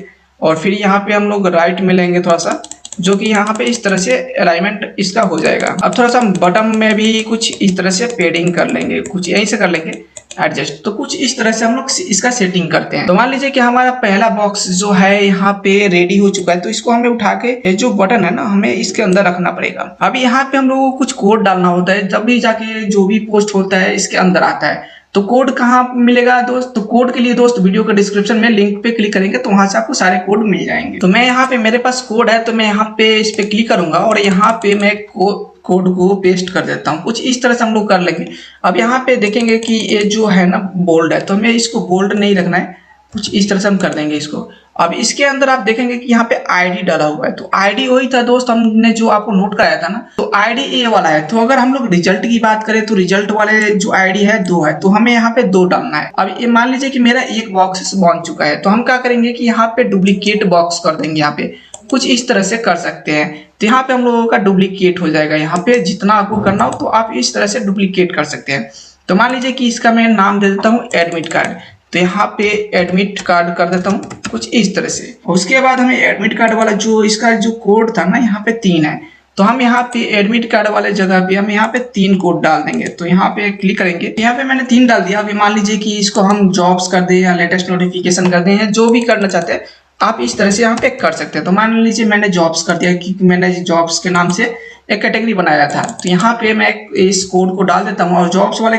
और फिर यहाँ पे हम लोग राइट में लेंगे थोड़ा सा, जो कि यहाँ पे इस तरह से अलाइनमेंट इसका हो जाएगा। अब थोड़ा सा हम बटन में भी कुछ इस तरह से पेडिंग कर लेंगे, कुछ यहीं से कर लेंगे एडजस्ट। तो कुछ इस तरह से हम लोग इसका सेटिंग करते हैं। तो मान लीजिए कि हमारा पहला बॉक्स जो है यहाँ पे रेडी हो चुका है, तो इसको हमें उठा के जो बटन है ना हमें इसके अंदर रखना पड़ेगा। अब यहाँ पे हम लोगों को कुछ कोड डालना होता है, तभी जाके जो भी पोस्ट होता है इसके अंदर आता है। तो कोड कहाँ मिलेगा दोस्त? तो कोड के लिए दोस्त वीडियो के डिस्क्रिप्शन में लिंक पे क्लिक करेंगे तो वहां से आपको सारे कोड मिल जाएंगे। तो मैं यहाँ पे, मेरे पास कोड है तो मैं यहाँ पे इस पे क्लिक करूंगा और यहाँ पे मैं कोड को पेस्ट कर देता हूँ। कुछ इस तरह से हम लोग कर लेंगे। अब यहाँ पे देखेंगे कि ये जो है ना बोल्ड है, तो हमें इसको बोल्ड नहीं रखना है, कुछ इस तरह से हम कर देंगे इसको। अब इसके अंदर आप देखेंगे कि यहाँ पे आईडी डाला हुआ है, तो आईडी वही था दोस्त हमने जो आपको नोट कराया था ना, तो आईडी ए वाला है। तो अगर हम लोग रिजल्ट की बात करें तो रिजल्ट वाले जो आईडी है 2 है, तो हमें यहाँ पे 2 डालना है। अब ये मान लीजिए कि मेरा एक बॉक्स बन चुका है, तो हम क्या करेंगे कि यहाँ पे डुप्लीकेट बॉक्स कर देंगे। यहाँ पे कुछ इस तरह से कर सकते हैं, तो यहाँ पे हम लोगों का डुप्लीकेट हो जाएगा। यहाँ पे जितना आपको करना हो तो आप इस तरह से डुप्लीकेट कर सकते हैं। तो मान लीजिए कि इसका मैं नाम दे देता हूँ एडमिट कार्ड, तो यहाँ पे एडमिट कार्ड कर देता हूँ कुछ इस तरह से। उसके बाद हमें एडमिट कार्ड वाला जो इसका जो कोड था ना यहाँ पे 3 है, तो हम यहाँ पे एडमिट कार्ड वाले जगह पे हम यहाँ पे 3 कोड डाल देंगे। तो यहाँ पे क्लिक करेंगे, यहाँ पे मैंने 3 डाल दिया। अभी मान लीजिए कि इसको हम जॉब्स कर दें या लेटेस्ट नोटिफिकेशन कर दें या जो भी करना चाहते हैं आप इस तरह से यहाँ पे कर सकते हैं। तो मान लीजिए मैंने जॉब्स कर दिया क्योंकि मैंने जॉब्स के नाम से एक कैटेगरी बनाया था, तो यहाँ पे मैं इस कोड को डाल देता हूँ और जॉब्स वाले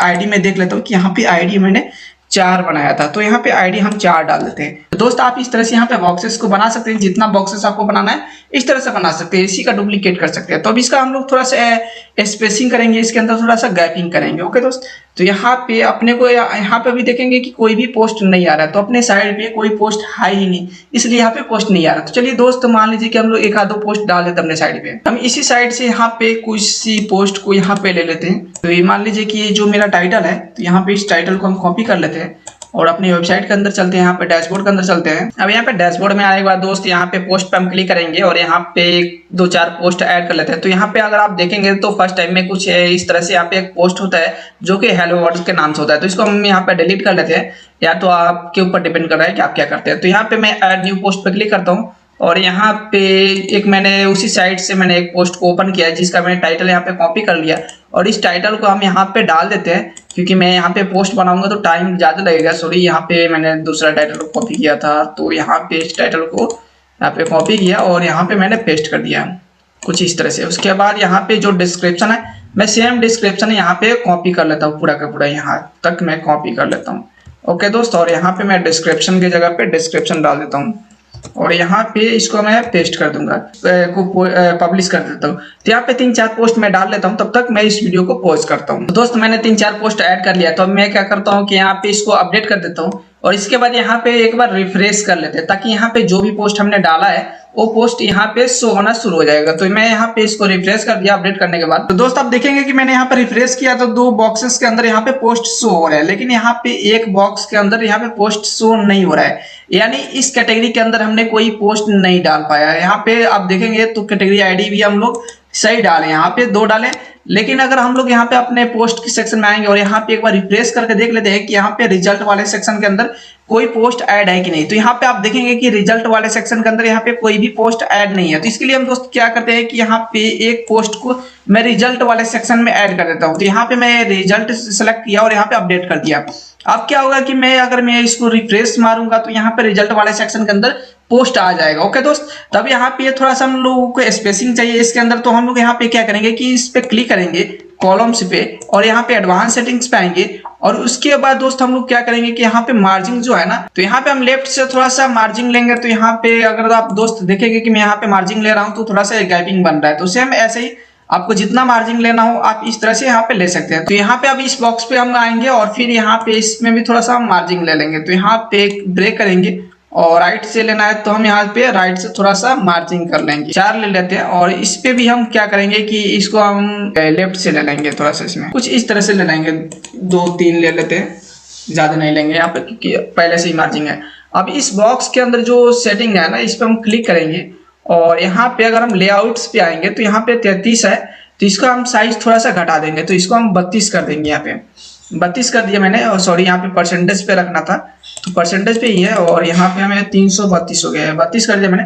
आईडी में देख लेता हूँ कि यहाँ पे आईडी मैंने 4 बनाया था, तो यहाँ पे आईडी हम 4 डाल देते हैं। तो दोस्त आप इस तरह से यहाँ पे बॉक्सेस को बना सकते हैं, जितना बॉक्सेस आपको बनाना है इस तरह से बना सकते हैं, इसी का डुप्लीकेट कर सकते हैं। तो अब इसका हम लोग थोड़ा सा स्पेसिंग करेंगे, इसके अंदर थोड़ा सा गैपिंग करेंगे। ओके दोस्त, तो यहाँ पे अपने को यहाँ पे भी देखेंगे कि कोई भी पोस्ट नहीं आ रहा है, तो अपने साइड पे कोई पोस्ट है ही नहीं, इसलिए यहाँ पे पोस्ट नहीं आ रहा। तो चलिए दोस्त मान लीजिए कि हम लोग 1-2 पोस्ट डाल देते हैं अपने साइड पे। हम इसी साइड से यहाँ पे कुछ सी पोस्ट को यहाँ पे ले लेते हैं। तो ये मान लीजिए कि ये जो मेरा टाइटल है, तो यहाँ पे इस टाइटल को हम कॉपी कर लेते हैं और अपनी वेबसाइट के अंदर चलते हैं, यहाँ पे डैशबोर्ड के अंदर चलते हैं। अब यहाँ पे डैशबोर्ड में आने के बाद दोस्त यहाँ पे पोस्ट पे हम क्लिक करेंगे और यहाँ पे 2-4 पोस्ट ऐड कर लेते हैं। तो यहाँ पे अगर आप देखेंगे तो फर्स्ट टाइम में कुछ इस तरह से यहाँ पे एक पोस्ट होता है जो कि हेलो वर्ल्ड के नाम से होता है, तो इसको हम यहाँ पे डिलीट कर लेते हैं, या तो आपके ऊपर डिपेंड कर रहा है कि आप क्या करते हैं। तो यहाँ पे मैं ऐड न्यू पोस्ट पे क्लिक करता हूँ और यहाँ पे एक मैंने उसी साइट से मैंने एक पोस्ट को ओपन किया है जिसका मैंने टाइटल यहाँ पे कॉपी कर लिया और इस टाइटल को हम यहाँ पे डाल देते हैं, क्योंकि मैं यहाँ पे पोस्ट बनाऊंगा तो टाइम ज़्यादा लगेगा। सॉरी, यहाँ पे मैंने दूसरा टाइटल को कॉपी किया था, तो यहाँ पे इस टाइटल को यहाँ पे कॉपी किया और यहाँ पे मैंने पेस्ट कर दिया कुछ इस तरह से। उसके बाद यहाँ पे जो डिस्क्रिप्शन है मैं सेम डिस्क्रिप्शन यहाँ पे कॉपी कर लेता हूँ, पूरा का पूरा यहाँ तक मैं कॉपी कर लेता हूँ। ओके दोस्त, और यहाँ पे मैं डिस्क्रिप्शन की जगह पे डिस्क्रिप्शन डाल देता हूँ और यहाँ पे इसको मैं पेस्ट कर दूंगा, पब्लिश कर देता हूँ। तो यहाँ पे 3-4 पोस्ट मैं डाल लेता हूँ, तब तक मैं इस वीडियो को पॉज करता हूँ। तो दोस्त मैंने 3-4 पोस्ट ऐड कर लिया, तो अब मैं क्या करता हूँ कि यहाँ पे इसको अपडेट कर देता हूँ और इसके बाद यहाँ पे एक बार रिफ्रेश कर लेते हैं, ताकि यहाँ पे जो भी पोस्ट हमने डाला है वो पोस्ट यहाँ पे शो होना शुरू हो जाएगा। तो मैं यहाँ पे इसको रिफ्रेश कर दिया अपडेट करने के बाद। तो दोस्त आप देखेंगे कि मैंने यहाँ पे रिफ्रेश किया तो 2 बॉक्सेस के अंदर यहाँ पे पोस्ट शो हो रहा है, लेकिन यहाँ पे एक बॉक्स के अंदर यहाँ पे पोस्ट शो नहीं हो रहा है, यानी इस कैटेगरी के अंदर हमने कोई पोस्ट नहीं डाल पाया है। यहाँ पे आप देखेंगे तो कैटेगरी आईडी भी हम लोग सही डाले, यहाँ पे 2 डाले, लेकिन अगर हम लोग यहाँ पे अपने पोस्ट के सेक्शन में आएंगे और यहाँ पे एक बार रिफ्रेश करके देख लेते हैं कि यहाँ पे रिजल्ट वाले सेक्शन के अंदर कोई पोस्ट ऐड है कि नहीं, तो यहाँ पे आप देखेंगे कि रिजल्ट वाले सेक्शन के अंदर यहाँ पे कोई भी पोस्ट ऐड नहीं है। तो इसके लिए हम दोस्त क्या करते हैं कि यहाँ पे एक पोस्ट को मैं रिजल्ट वाले सेक्शन में ऐड कर देता हूँ। तो यहाँ पे मैं रिजल्ट सेलेक्ट किया और यहाँ पे अपडेट कर दिया। अब क्या होगा कि अगर मैं इसको रिफ्रेश मारूंगा तो यहाँ पे रिजल्ट वाले सेक्शन के अंदर पोस्ट आ जाएगा। ओके दोस्त, तब यहाँ पे थोड़ा सा हम लोगों को स्पेसिंग चाहिए इसके अंदर, तो हम लोग यहाँ पे क्या करेंगे कि इस पे क्लिक करेंगे कॉलम्स पे और यहाँ पे एडवांस सेटिंग्स पे आएंगे। और उसके बाद दोस्त हम लोग क्या करेंगे कि यहाँ पे मार्जिन जो है ना, तो यहाँ पे हम लेफ्ट से थोड़ा सा मार्जिन लेंगे। तो यहाँ पे अगर आप दोस्त देखेंगे कि मैं यहाँ पे मार्जिन ले रहा हूँ तो थोड़ा सा गैपिंग बन रहा है। तो सेम ऐसे ही आपको जितना मार्जिन लेना हो आप इस तरह से यहाँ पे ले सकते हैं। तो यहाँ पे अब इस बॉक्स पे हम आएंगे और फिर यहाँ पे इसमें भी थोड़ा सा मार्जिन ले लेंगे। तो यहाँ पे एक ब्रेक करेंगे और राइट से लेना है तो हम यहाँ पे राइट से थोड़ा सा मार्जिन कर लेंगे, 4 ले लेते हैं। और इस पे भी हम क्या करेंगे कि इसको हम लेफ्ट से ले लेंगे, थोड़ा सा इसमें कुछ इस तरह से ले लेंगे, 2-3 ले लेते हैं, ज्यादा नहीं लेंगे यहाँ पे क्योंकि पहले से ही मार्जिन है। अब इस बॉक्स के अंदर जो सेटिंग है ना, इस पे हम क्लिक करेंगे और यहाँ पे अगर हम लेआउट्स पे आएंगे तो यहाँ पे 33 है, तो इसको हम साइज थोड़ा सा घटा देंगे। तो इसको हम 32 कर देंगे, यहाँ पे 32 कर दिया मैंने। और सॉरी, यहाँ पे परसेंटेज पे रखना था तो परसेंटेज पे ही है। और यहाँ पे हमें 332 हो गया है, 32 कर दिया मैंने।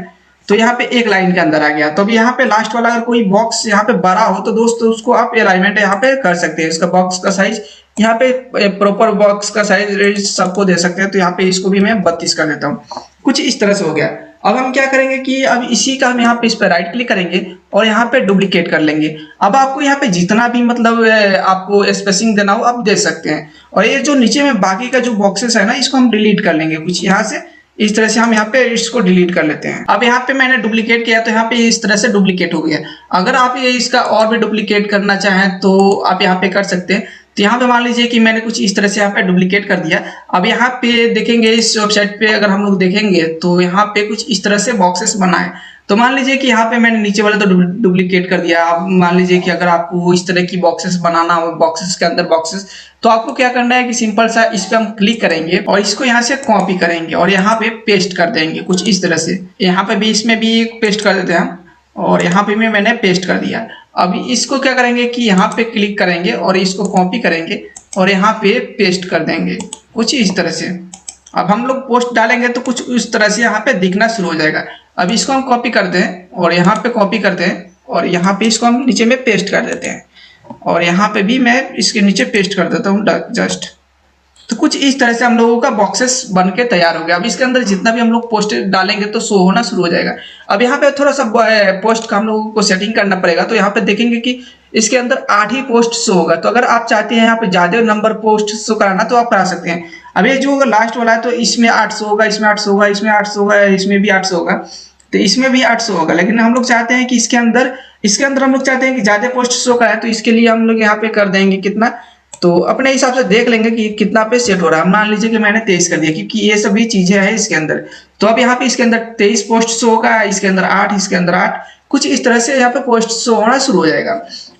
तो यहाँ पे एक लाइन के अंदर आ गया। तो अब यहाँ पे लास्ट वाला अगर कोई बॉक्स यहाँ पे बड़ा हो तो दोस्तों उसको आप अलाइनमेंट यहाँ पे कर सकते हैं। इसका बॉक्स का साइज यहाँ पे प्रॉपर बॉक्स का साइज सबको दे सकते हैं। तो यहाँ पे इसको भी मैं 32 कर देता हूँ, कुछ इस तरह से हो गया। अब हम क्या करेंगे कि अब इसी का हम यहाँ पे इस पर राइट क्लिक करेंगे और यहाँ पे डुप्लीकेट कर लेंगे। अब आपको यहाँ पे जितना भी मतलब आपको स्पेसिंग देना हो आप दे सकते हैं। और ये जो नीचे में बाकी का जो बॉक्सेस है ना, इसको हम डिलीट कर लेंगे कुछ यहाँ से इस तरह से। हम यहाँ पे इसको डिलीट कर लेते हैं। अब यहाँ पे मैंने डुप्लीकेट किया तो यहाँ पे इस तरह से डुप्लीकेट हो गया। अगर आप ये इसका और भी डुप्लीकेट करना चाहें तो आप यहाँ पे कर सकते हैं। तो यहाँ पे मान लीजिए कि मैंने कुछ इस तरह से यहाँ पे डुप्लीकेट कर दिया। अब यहाँ पे देखेंगे इस वेबसाइट पे अगर हम लोग देखेंगे तो यहाँ पे कुछ इस तरह से बॉक्सेस बनाए। तो मान लीजिए कि यहाँ पे मैंने नीचे वाला तो डुप्लीकेट कर दिया। अब मान लीजिए कि अगर आपको इस तरह की बॉक्सेस बनाना हो, बॉक्सेस के अंदर बॉक्सेस, तो आपको क्या करना है कि सिंपल सा इस पे हम क्लिक करेंगे और इसको यहाँ से कॉपी करेंगे और यहाँ पे पेस्ट कर देंगे कुछ इस तरह से। यहाँ पे भी इसमें भी पेस्ट कर देते हैं हम, और यहाँ पे भी मैंने पेस्ट कर दिया। अब इसको क्या करेंगे कि यहाँ पे क्लिक करेंगे और इसको कॉपी करेंगे और यहाँ पे पेस्ट कर देंगे कुछ इस तरह से। अब हम लोग पोस्ट डालेंगे तो कुछ इस तरह से यहाँ पे दिखना शुरू हो जाएगा। अब इसको हम कॉपी करते हैं और यहाँ पे कॉपी करते हैं और यहाँ पे इसको हम नीचे में पेस्ट कर देते हैं और यहाँ पे भी मैं इसके नीचे पेस्ट कर देता हूँ जस्ट। तो कुछ इस तरह से हम लोगों का बॉक्सेस बन के तैयार हो गया। अब इसके अंदर जितना भी हम लोग पोस्ट डालेंगे तो शो होना शुरू हो जाएगा। अब यहाँ पे थोड़ा सा पोस्ट का हम लोगों को सेटिंग करना पड़ेगा। तो यहाँ पे देखेंगे कि इसके अंदर 8 ही पोस्ट शो होगा। तो अगर आप चाहते हैं यहाँ पे ज्यादा नंबर पोस्ट शो कराना तो आप करा सकते हैं। अब ये जो लास्ट वाला है तो इसमें 800 होगा, इसमें 800 होगा, इसमें 800 होगा, इसमें भी 800 होगा, तो इसमें भी 800 होगा। लेकिन हम लोग चाहते हैं कि इसके अंदर हम लोग चाहते हैं कि ज्यादा पोस्ट शो कराए। तो इसके लिए हम लोग यहाँ पे कर देंगे कितना, तो अपने हिसाब से देख लेंगे कि कितना पे सेट हो रहा है। मान लीजिए कि मैंने 23 कर दिया क्योंकि ये सभी चीजें हैं इसके अंदर। तो अब यहाँ पे इसके अंदर 23 पोस्ट शो होगा, इसके अंदर 8, इसके अंदर 8, कुछ इस तरह से यहाँ पे पोस्ट शो होना शुरू हो जाएगा।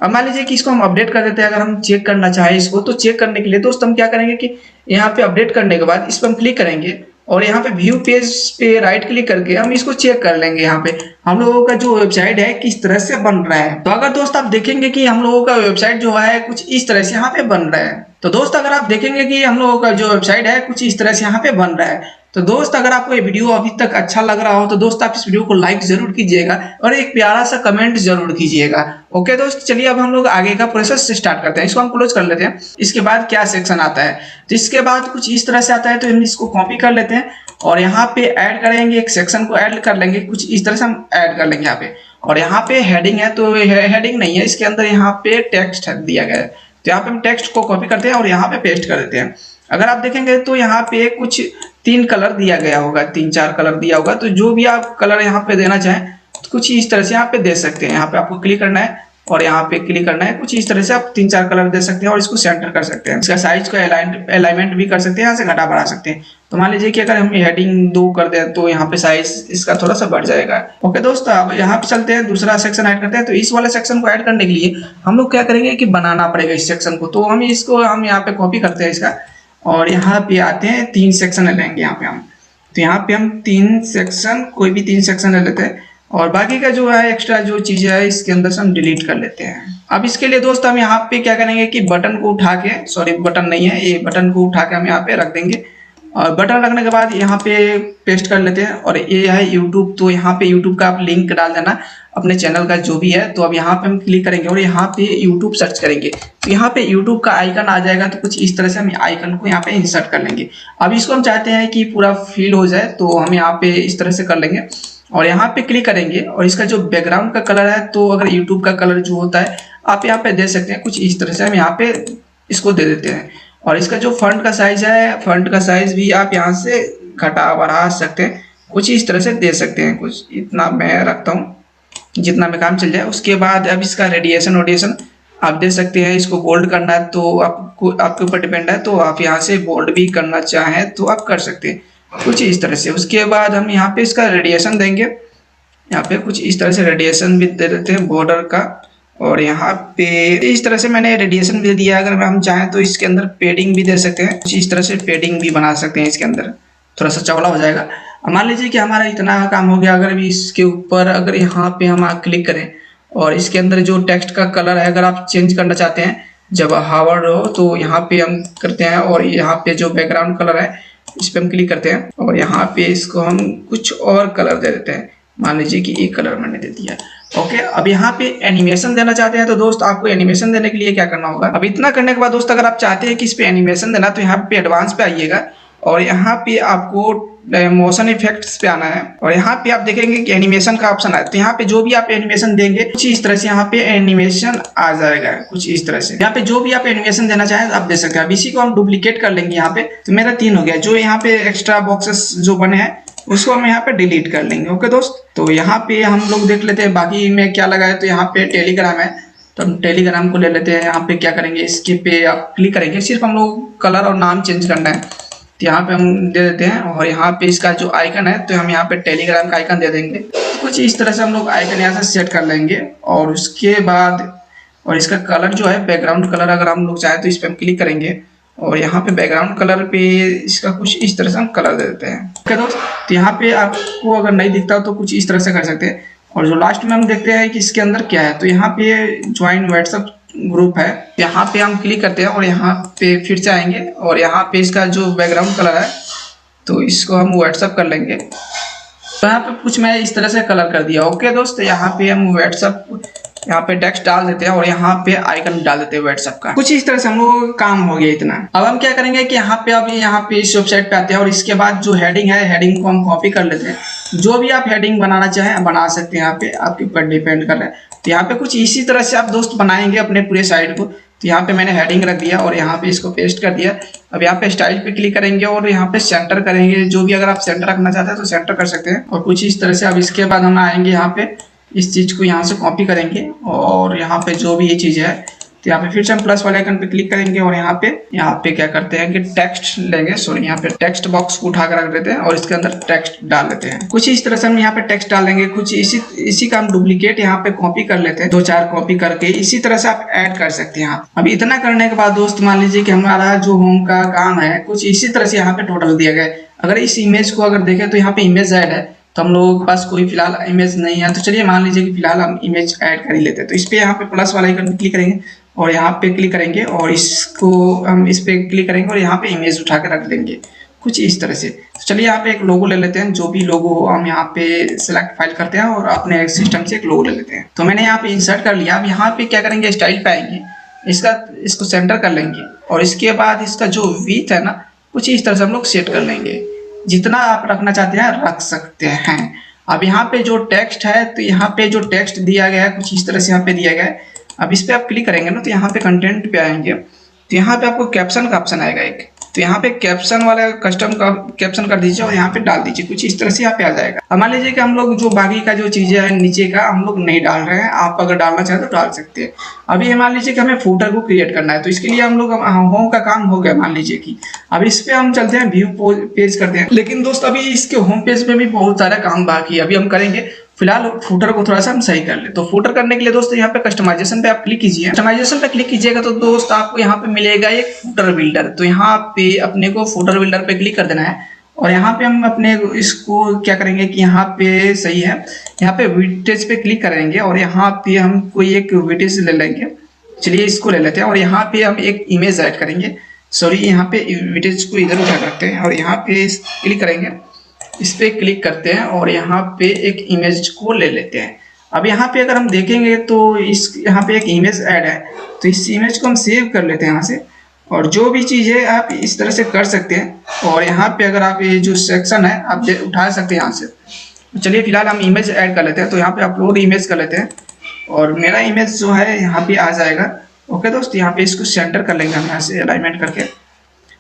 अब मान लीजिए कि इसको हम अपडेट कर देते हैं। अगर हम चेक करना चाहें इसको, तो चेक करने के लिए दोस्त हम क्या करेंगे कि यहाँ पे अपडेट करने के बाद इस पर हम क्लिक करेंगे और यहाँ पे व्यू पेज पे राइट क्लिक करके हम इसको चेक कर लेंगे यहाँ पे हम लोगों का जो वेबसाइट है किस तरह से बन रहा है। तो अगर दोस्त आप देखेंगे कि हम लोगों का वेबसाइट जो है कुछ इस तरह से यहाँ पे बन रहा है। तो दोस्त अगर आप देखेंगे कि हम लोगों का जो वेबसाइट है कुछ इस तरह से यहाँ पे बन रहा है। तो दोस्त अगर आपको ये वीडियो अभी तक अच्छा लग रहा हो तो दोस्त आप इस वीडियो को लाइक जरूर कीजिएगा और एक प्यारा सा कमेंट जरूर कीजिएगा। ओके दोस्त, चलिए अब हम लोग आगे का प्रोसेस स्टार्ट करते हैं। इसको हम क्लोज कर लेते हैं। इसके बाद क्या सेक्शन आता है, तो इसके बाद कुछ इस तरह से आता है। तो हम इसको कॉपी कर लेते हैं और यहाँ पे ऐड करेंगे, एक सेक्शन को ऐड कर लेंगे, कुछ इस तरह से हम ऐड कर लेंगे यहाँ पे। और यहाँ पे हेडिंग है, तो हेडिंग नहीं है, इसके अंदर यहाँ पे टेक्स्ट दिया गया है। तो यहाँ पे हम टेक्स्ट को कॉपी करते हैं और यहाँ पे पेस्ट कर देते हैं। अगर आप देखेंगे तो यहाँ पे कुछ 3 कलर दिया गया होगा, 3-4 कलर दिया होगा। तो जो भी आप कलर यहाँ पे देना चाहें तो कुछ इस तरह से यहाँ पे दे सकते हैं। यहाँ पे आपको क्लिक करना है और यहाँ पे क्लिक करना है, कुछ इस तरह से आप 3-4 कलर दे सकते हैं और इसको सेंटर कर सकते हैं। इसका साइज को अलाइनमेंट भी कर सकते हैं, यहाँ से घटा बढ़ा सकते हैं। तो मान लीजिए कि अगर हम हेडिंग 2 कर दें तो यहाँ पे साइज इसका थोड़ा सा बढ़ जाएगा। ओके दोस्तों, अब यहाँ पे चलते हैं, दूसरा सेक्शन ऐड करते हैं। तो इस वाले सेक्शन को ऐड करने के लिए हम लोग क्या करेंगे कि बनाना पड़ेगा इस सेक्शन को। तो हम इसको यहाँ पे कॉपी करते हैं इसका और यहाँ पे आते हैं, 3 सेक्शन लेंगे यहाँ पे हम। तो यहाँ पे हम 3 सेक्शन, कोई भी 3 सेक्शन ले लेते हैं और बाकी का जो है एक्स्ट्रा जो चीज़ है इसके अंदर से हम डिलीट कर लेते हैं। अब इसके लिए दोस्त हम यहाँ पे क्या करेंगे कि बटन को उठा के, सॉरी बटन नहीं है ये, बटन को उठा के हम यहाँ पे रख देंगे और बटन रखने के बाद यहाँ पे पेस्ट कर लेते हैं। और ये है यूट्यूब, तो यहाँ पे यूट्यूब का आप लिंक डाल देना अपने चैनल का जो भी है। तो अब यहाँ पे हम क्लिक करेंगे और यहाँ पे यूट्यूब सर्च करेंगे तो यहाँ पे यूट्यूब का आइकन आ जाएगा। तो कुछ इस तरह से हम आइकन को यहाँ पे इंसर्ट कर लेंगे। अब इसको हम चाहते हैं कि पूरा फिल हो जाए तो हम यहाँ पे इस तरह से कर लेंगे और यहाँ पे क्लिक करेंगे और इसका जो बैकग्राउंड का कलर है, तो अगर यूट्यूब का कलर जो होता है आप यहाँ पे दे सकते हैं। कुछ इस तरह से हम यहाँ पे इसको दे देते हैं। और इसका जो फ्रंट का साइज है, फ्रंट का साइज भी आप यहाँ से घटा बढ़ा सकते हैं, कुछ इस तरह से दे सकते हैं। कुछ इतना मैं रखता हूँ जितना में काम चल जाए। उसके बाद अब इसका रेडिएशन आप दे सकते हैं। इसको बोल्ड करना है तो आपको, आपके ऊपर डिपेंड है, तो आप यहाँ से बोल्ड भी करना चाहें तो आप कर सकते हैं, कुछ इस तरह से। उसके बाद हम यहाँ पे इसका रेडिएशन देंगे, यहाँ पे कुछ इस तरह से रेडिएशन भी दे देते हैं बॉर्डर का। और यहाँ पे इस तरह से मैंने रेडिएशन भी दिया। अगर हम चाहें तो इसके अंदर पेडिंग भी दे सकते हैं, कुछ इस तरह से पेडिंग भी बना सकते हैं। इसके अंदर थोड़ा सा चौड़ा हो जाएगा। मान लीजिए कि हमारा इतना काम हो गया। अगर भी इसके ऊपर अगर यहाँ पे हम क्लिक करें और इसके अंदर जो टेक्स्ट का कलर है अगर आप चेंज करना चाहते हैं, जब हावर्ड हो तो यहाँ पे हम करते हैं। और यहाँ पे जो बैकग्राउंड कलर है इस पे हम क्लिक करते हैं और यहाँ पे इसको हम कुछ और कलर दे देते हैं। मान लीजिए कि एक कलर मैंने दे दिया। ओके, अब यहाँ पे एनिमेशन देना चाहते हैं तो दोस्त आपको एनिमेशन देने के लिए क्या करना होगा। अब इतना करने के बाद दोस्त अगर आप चाहते हैं कि इस पे एनिमेशन देना, तो यहाँ पे एडवांस पे आइएगा और यहाँ पे आपको मोशन इफेक्ट्स पे आना है। और यहाँ पे आप देखेंगे कि एनिमेशन का ऑप्शन है। तो यहाँ पे जो भी आप एनिमेशन देंगे कुछ इस तरह से यहाँ पे एनिमेशन आ जाएगा, कुछ इस तरह से। यहाँ पे जो भी आप एनिमेशन देना चाहें आप दे सकते हैं। अब इसी को हम डुप्लीकेट कर लेंगे यहाँ पे। तो मेरा 3 हो गया। जो यहाँ पे एक्स्ट्रा बॉक्सेस जो बने हैं उसको हम यहाँ पे डिलीट कर लेंगे। ओके दोस्त, तो यहाँ पे हम लोग देख लेते हैं बाकी में क्या लगा है। तो यहाँ पे टेलीग्राम है, तो हम टेलीग्राम को ले लेते हैं। यहाँ पे क्या करेंगे, इसके पे आप क्लिक करेंगे। सिर्फ हम लोग कलर और नाम चेंज करना है, तो यहाँ पे हम दे देते हैं। और यहाँ पे इसका जो आइकन है तो हम यहाँ पे टेलीग्राम का आइकन दे देंगे। कुछ इस तरह से हम लोग आइकन यहाँ से सेट कर लेंगे। और उसके बाद और इसका कलर जो है बैकग्राउंड कलर, अगर हम लोग चाहें तो इस पर हम क्लिक करेंगे और यहाँ पे बैकग्राउंड कलर पे इसका कुछ इस तरह से हम कलर दे देते हैं। ओके दोस्त, तो यहाँ पे आपको अगर नहीं दिखता तो कुछ इस तरह से कर सकते हैं। और जो लास्ट में हम देखते हैं कि इसके अंदर क्या है, तो यहाँ पे ज्वाइन व्हाट्सएप ग्रुप है, यहाँ पे हम क्लिक करते हैं और यहाँ पे फिर से आएंगे और यहाँ पे इसका जो बैकग्राउंड कलर है तो इसको हम व्हाट्सएप कर लेंगे। तो यहाँ पे कुछ मैं इस तरह से कलर कर दिया। ओके दोस्त, यहाँ पे हम व्हाट्सएप यहाँ पे टेक्स्ट डाल देते हैं और यहाँ पे आइकन डाल देते हैं व्हाट्सएप का। कुछ इस तरह से हम लोगों का काम हो गया इतना। अब हम क्या करेंगे कि यहाँ पे अभी यहाँ पे इस वेबसाइट पे आते हैं और इसके बाद जो हेडिंग है, हेडिंग को हम कॉपी कर लेते हैं। जो भी आप हेडिंग बनाना चाहें बना सकते हैं, यहाँ पे आपके ऊपर डिपेंड कर रहा है। तो यहाँ पे कुछ इसी तरह से आप दोस्त बनाएंगे अपने पूरे साइट को। तो यहाँ पे मैंने हेडिंग रख दिया और यहाँ पे इसको पेस्ट कर दिया। अब यहाँ पे स्टाइल पे क्लिक करेंगे और यहाँ पे सेंटर करेंगे। जो भी अगर आप सेंटर रखना चाहते हैं तो सेंटर कर सकते हैं। और कुछ इस तरह से अब इसके बाद हम आएंगे यहाँ पे, इस चीज को यहाँ से कॉपी करेंगे और यहाँ पे जो भी ये चीज है तो यहाँ पे फिर से हम प्लस वाले आइकन पे क्लिक करेंगे और यहाँ पे क्या करते हैं कि टेक्स्ट लेंगे। सॉरी, यहाँ पे टेक्स्ट बॉक्स को उठा कर रख देते हैं और इसके अंदर टेक्स्ट डाल देते हैं। कुछ इस तरह से हम यहाँ पे टेक्स्ट डाल देंगे। कुछ इसी का हम डुप्लीकेट यहाँ पे कॉपी कर लेते हैं, 2-4 कॉपी करके इसी तरह से आप ऐड कर सकते हैं। अभी इतना करने के बाद दोस्त मान लीजिए कि हमारा जो होम का काम है कुछ इसी तरह से यहाँ पे टोटल दिया गया है। अगर इस इमेज को अगर देखें तो यहाँ पे इमेज ऐड है, तो हम लोगों के पास कोई फिलहाल इमेज नहीं है। तो चलिए मान लीजिए कि फिलहाल हम इमेज ऐड कर ही लेते हैं। तो इस पे यहाँ पे प्लस वाला आइकन पे क्लिक करेंगे और यहाँ पे क्लिक करेंगे और इसको हम इस पे क्लिक करेंगे और यहाँ पे इमेज उठा के रख देंगे, कुछ इस तरह से। तो चलिए यहाँ पे एक लोगो ले लेते हैं। जो भी लोगो हो हम यहाँ पे सिलेक्ट फाइल करते हैं और अपने सिस्टम से एक लोगो ले लेते हैं। तो मैंने यहाँ पे इंसर्ट कर लिया। अब यहाँ पे क्या करेंगे, स्टाइल पे आएंगे, इसको सेंटर कर लेंगे और इसके बाद इसका जो विड्थ है ना कुछ इस तरह से हम लोग सेट कर लेंगे। जितना आप रखना चाहते हैं रख सकते हैं। अब यहाँ पे जो टेक्स्ट है तो यहाँ पे जो टेक्स्ट दिया गया है कुछ इस तरह से यहाँ पे दिया गया है। अब इस पे आप क्लिक करेंगे ना तो यहाँ पे कंटेंट पे आएंगे तो यहाँ पे आपको कैप्शन का ऑप्शन आएगा एक। तो यहाँ पे कैप्शन वाला कस्टम का कैप्शन कर दीजिए और यहाँ पे डाल दीजिए, कुछ इस तरह से यहाँ पे आ जाएगा। अब मान लीजिए कि हम लोग जो बाकी का जो चीजें है नीचे का हम लोग नहीं डाल रहे हैं, आप अगर डालना चाहें तो डाल सकते हैं। अभी मान लीजिए कि हमें फूटर को क्रिएट करना है, तो इसके लिए हम लोग होम का काम हो गया मान लीजिए कि। अब इस पे हम चलते हैं, व्यू पेज करते हैं। लेकिन दोस्त अभी इसके होम पेज पे भी बहुत सारा काम बाकी है, अभी हम करेंगे। फिलहाल फूटर को थोड़ा सा हम सही कर ले। तो फूटर करने के लिए दोस्तों यहाँ पे कस्टमाइजेशन पे आप क्लिक कीजिए। कस्टमाइजेशन पे क्लिक कीजिएगा तो दोस्त आपको यहाँ पे मिलेगा एक फूटर बिल्डर। तो यहाँ पे अपने को फूटर बिल्डर पे क्लिक कर देना है और यहाँ पे हम अपने इसको क्या करेंगे कि यहाँ पे सही है, यहाँ पे विटेज पे क्लिक करेंगे और यहाँ पे हम कोई एक विटेज ले लेंगे। चलिए इसको ले लेते हैं और यहाँ पे हम एक इमेज ऐड करेंगे। सॉरी, यहाँ पे विटेज को इधर उठा करते हैं और यहाँ पे क्लिक करेंगे, इस पे क्लिक करते हैं और यहाँ पे एक इमेज को ले लेते हैं। अब यहाँ पे अगर हम देखेंगे तो यहाँ पे एक इमेज ऐड है, तो इस इमेज को हम सेव कर लेते हैं यहाँ से। और जो भी चीज़ है आप इस तरह से कर सकते हैं। और यहाँ पे अगर आप ये जो सेक्शन है आप उठा सकते हैं यहाँ से। चलिए फिलहाल हम इमेज ऐड कर लेते हैं, तो यहाँ पे अपलोड इमेज कर लेते हैं और मेरा इमेज जो है यहाँ पे आ जाएगा। ओके दोस्त, यहाँ पे इसको सेंटर कर लेंगे हम यहाँ से अलाइनमेंट करके।